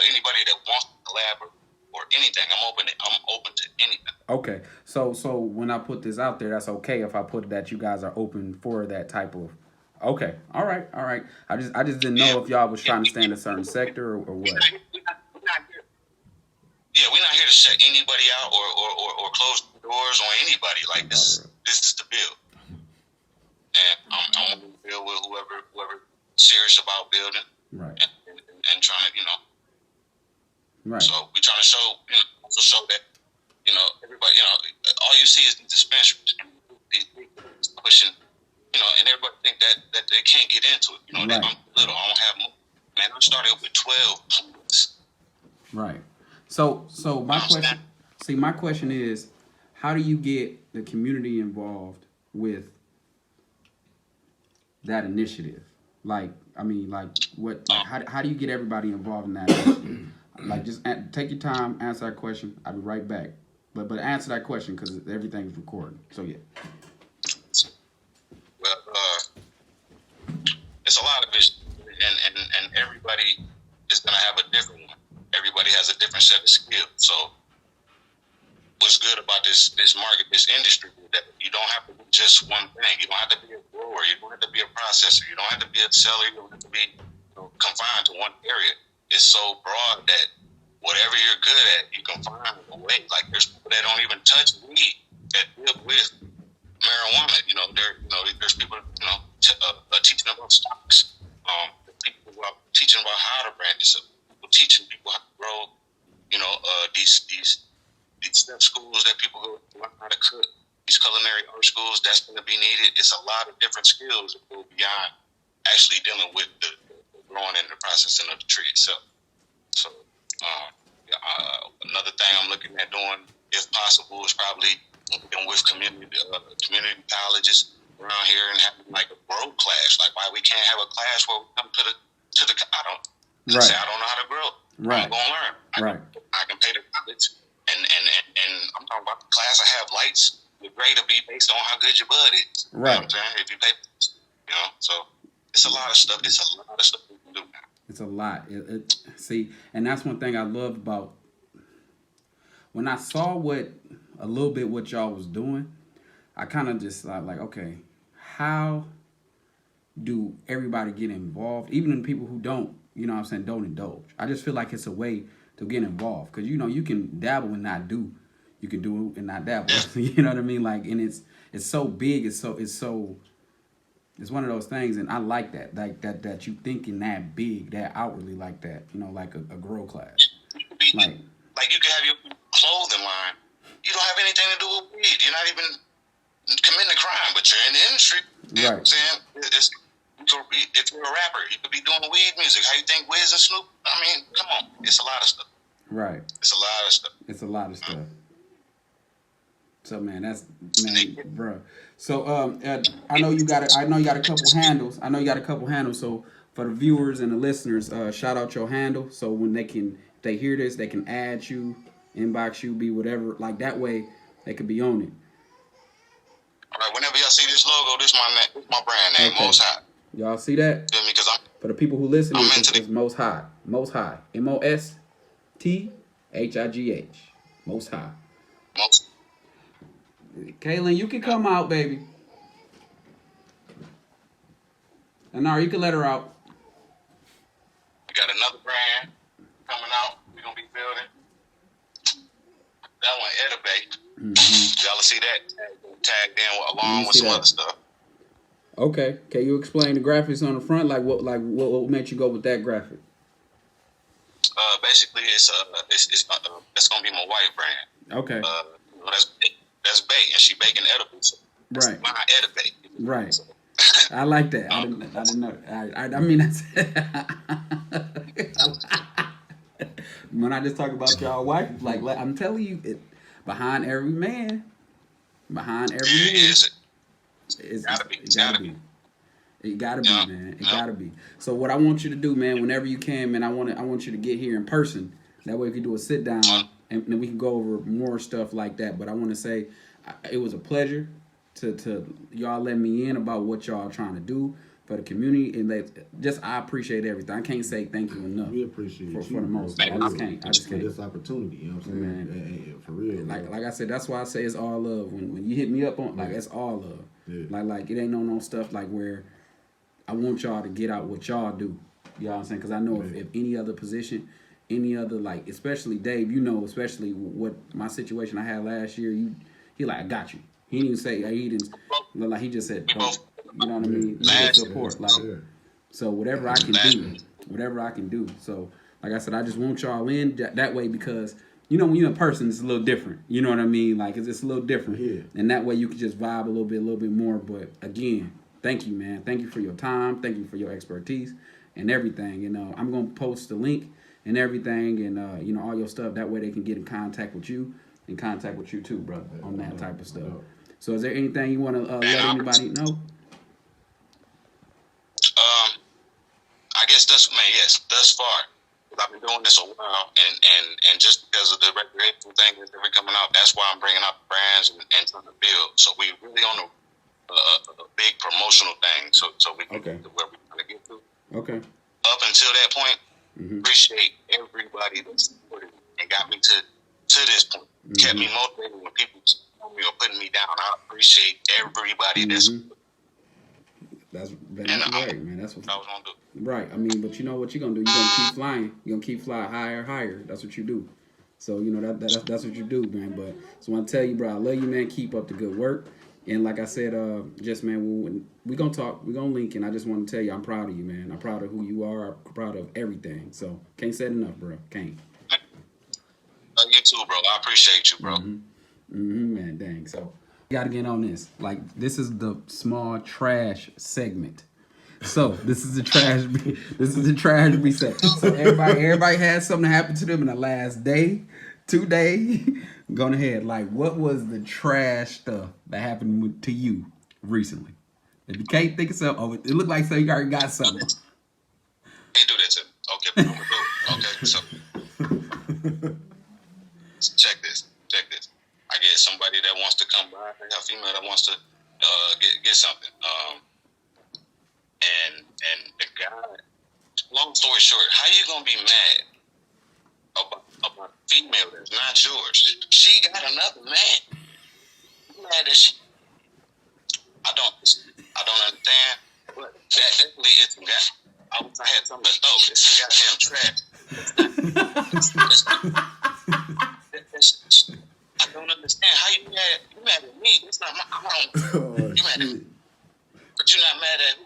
Speaker 4: anybody that wants to collaborate or anything, I'm open to anything.
Speaker 1: Okay, so when I put this out there, that's okay if I put that you guys are open for that type of. Okay, all right. I just didn't know if y'all was trying to stay in a certain sector or what.
Speaker 4: We're not here to shut anybody out or close doors on anybody. Like this is the build, and I'm going to build with whoever serious about building,
Speaker 1: right?
Speaker 4: And trying to,
Speaker 1: right.
Speaker 4: So we're trying to show that, everybody, all you see is the dispensaries and these pushing, and everybody think that they can't get into it.
Speaker 1: Right.
Speaker 4: I'm little, I don't have more. Man, I started with 12 points.
Speaker 1: Right. So my question is, how do you get the community involved with that initiative? How do you get everybody involved in that initiative? Like, just take your time, answer that question. I'll be right back. But answer that question because everything's recorded. So yeah.
Speaker 4: Well, it's a lot of it, and everybody is gonna have a different one. Everybody has a different set of skills. So what's good about this market, this industry, is that you don't have to be just one thing. You don't have to be a grower. You don't have to be a processor. You don't have to be a seller. You don't have to be confined to one area. It's so broad that whatever you're good at, you can find a way. Like there's people that don't even touch weed that live with marijuana. There's people teaching about stocks. People who are teaching about how to brand yourself. People teaching people how to grow. These STEM schools that people go to learn how to cook. These culinary art schools, that's going to be needed. It's a lot of different skills that go beyond actually dealing with the growing and the processing of the tree itself. So another thing I'm looking at doing, if possible, is probably working with community colleges around here and having like a grow class. Like why we can't have a class where we come to the I don't say I don't know how to grow.
Speaker 1: Right.
Speaker 4: I'm gonna learn. I can pay the college and I'm talking about the class. I have lights. The grade will be based on how good your bud is.
Speaker 1: Right.
Speaker 4: You know what I'm saying? If you pay, so it's a lot of stuff. It's a lot of stuff we can do now.
Speaker 1: It's a lot. See, and that's one thing I love about when I saw a little bit what y'all was doing. I kind of just like, okay, how do everybody get involved? Even the people who don't, don't indulge. I just feel like it's a way to get involved because you can dabble and not do. You can do and not dabble. You know what I mean? Like, and it's so big. It's one of those things, and I like that. Like that you thinking that big, that outwardly like that. Like a grow class.
Speaker 4: Like you can have your clothing line. You don't have anything to do with weed. You're not even committing a crime, but you're in the industry. You know what I'm saying? If you're a rapper, you could be doing weed music. How you think Wiz and Snoop? I mean, come on. It's a lot of stuff.
Speaker 1: Right.
Speaker 4: It's a lot of stuff.
Speaker 1: It's a lot of stuff. So bro. So I know you got a couple handles. So for the viewers and the listeners, shout out your handle. So when if they hear this, they can add you, inbox you, be whatever. Like that way, they could be on it.
Speaker 4: All right. Whenever y'all see this logo, this my brand name, Most High.
Speaker 1: Y'all see that?
Speaker 4: Feel me? Because
Speaker 1: for the people who listen, it's Most High. Most High. MOSTHIGH. Most High. Kaylin, you can come out, baby. Anara, you can let her out.
Speaker 4: We got another brand coming out. We're going to be building. That one, Edabay. Y'all see that tagged in along with some other stuff.
Speaker 1: Okay. Can you explain the graphics on the front? What made you go with that graphic?
Speaker 4: Basically, it's that's gonna be my wife brand.
Speaker 1: Okay.
Speaker 4: That's Bay, and she baking edibles. So
Speaker 1: right.
Speaker 4: My Edabay.
Speaker 1: Right. So. I like that. I didn't know. I mean, when I just talk about y'all wife, like I'm telling you, behind every man, it's gotta be. It gotta be, man. It gotta be. So what I want you to do, man, whenever you can, man, I want you to get here in person. That way we can do a sit down and then we can go over more stuff like that. But I want to say it was a pleasure to y'all let me in about what y'all are trying to do for the community, and I appreciate everything. I can't say thank you enough.
Speaker 2: We appreciate you
Speaker 1: for the most. I just can't.
Speaker 2: For this opportunity, you know what I'm saying? Man. For real.
Speaker 1: Like I said, that's why I say it's all love. When you hit me up on it's all love. Yeah. Like it ain't no stuff like where I want y'all to get out what y'all do. You know what I'm saying? Because I know if any other position, any other especially Dave, especially what my situation I had last year, he like I got you. He didn't even say he didn't like he just said don't, you know what I mean? Support so whatever I can do. So like I said, I just want y'all in that way because when you're in person, it's a little different. You know what I mean? Like it's a little different. Yeah. And that way you can just vibe a little bit more. But again, thank you, man. Thank you for your time. Thank you for your expertise and everything. I'm gonna post the link and everything, and all your stuff. That way they can get in contact with you, too, brother, on that type of stuff. So, is there anything you want to let anybody know?
Speaker 4: I guess thus far. I've been doing this a while, and just because of the recreational thing that's been coming out, that's why I'm bringing out the brands and trying to build. So we really on a big promotional thing, so we can get to where we're trying to get to.
Speaker 1: Okay.
Speaker 4: Up until that point, appreciate everybody that supported me and got me to this point. Kept me motivated down. I appreciate everybody that's
Speaker 1: right, man. That's what
Speaker 4: I was gonna do.
Speaker 1: Right. I mean, but you know what you're gonna do? You're gonna keep flying. You're gonna keep flying higher, higher. That's what you do. So you know that's what you do, man. But so I want to tell you, bro, I love you, man. Keep up the good work. And like I said, just man, we gonna talk. We gonna link, and I just want to tell you, I'm proud of you, man. I'm proud of who you are. I'm proud of everything. So can't say it enough, bro. Can't.
Speaker 4: You too, bro. I appreciate you, bro.
Speaker 1: Man, dang. So got to get on this. Like, this is the small trash segment. So this is the trash. This is the trash reset. So everybody had something happen to them in the last day, 2 days. Going ahead. Like, what was the trash stuff that happened to you recently? If you can't think of something, oh, it looked like you already got something.
Speaker 4: Hey, do that to me. Okay, I'm gonna do it. Okay, so check this. I get somebody that wants to come by, a female that wants to get something. And the guy, long story short, how you gonna be mad about a female that's not yours? She got another man. You mad that she? I don't understand. But that definitely is some guy. I wish I had something to throw. It's some goddamn trash. I don't understand how you mad. You mad at me? It's not my. You mad at me, but you're not mad at who?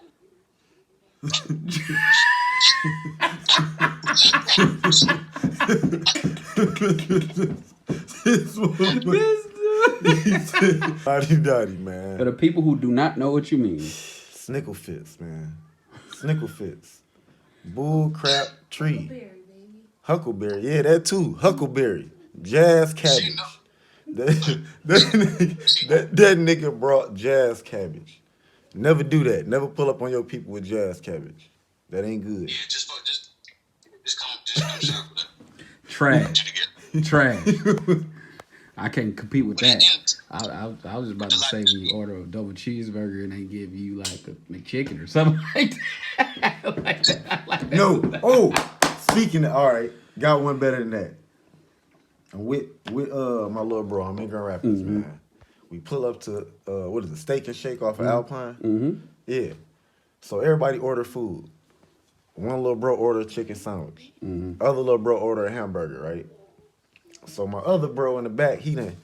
Speaker 2: Dotty, man.
Speaker 1: For the people who do not know what you mean.
Speaker 2: Snickle fits, man. Snickle fits. Bull crap tree. Huckleberry, yeah, that too. Huckleberry. Jazz cabbage. That nigga brought jazz cabbage. Never do that. Never pull up on your people with jazz cabbage. That ain't good.
Speaker 4: Yeah, just come shop with that.
Speaker 1: Trash. I can't compete with that. I was just about to say when you order a double cheeseburger and they give you like a McChicken or something like that. like that.
Speaker 2: No. Oh, speaking of, all right, got one better than that. With my little bro, I'm in Grand Rapids, man. We pull up to what is it, Steak and Shake off of Alpine? Yeah. So everybody order food. One little bro ordered a chicken sandwich. Other little bro ordered a hamburger, right? So my other bro in the back, he done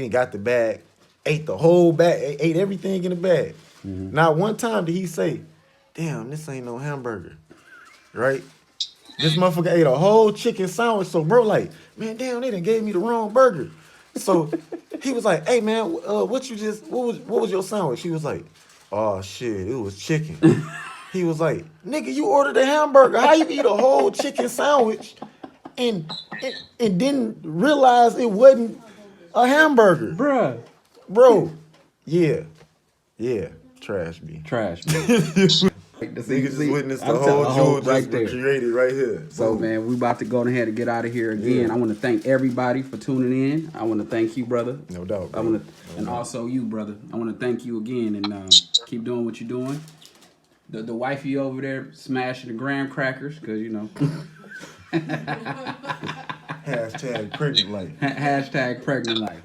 Speaker 2: got the bag, ate the whole bag, ate everything in the bag. Not one time did he say, "Damn, this ain't no hamburger," right? This motherfucker ate a whole chicken sandwich. So bro, like, man, damn, they done gave me the wrong burger. So he was like, "Hey man, what was your sandwich?" He was like, "Oh shit, it was chicken." He was like, "Nigga, you ordered a hamburger. How you eat a whole chicken sandwich and didn't realize it wasn't a hamburger?"
Speaker 1: Bruh.
Speaker 2: Bro, yeah, trash B. Niggas just witnessed the whole jewel just created right here.
Speaker 1: So, man, we about to go ahead and get out of here again. Yeah. I want to thank everybody for tuning in. I want to thank you, brother.
Speaker 2: No doubt.
Speaker 1: Also you, brother. I want to thank you again and keep doing what you're doing. The wifey over there smashing the graham crackers because, you know.
Speaker 2: Hashtag pregnant life.
Speaker 1: Hashtag pregnant life.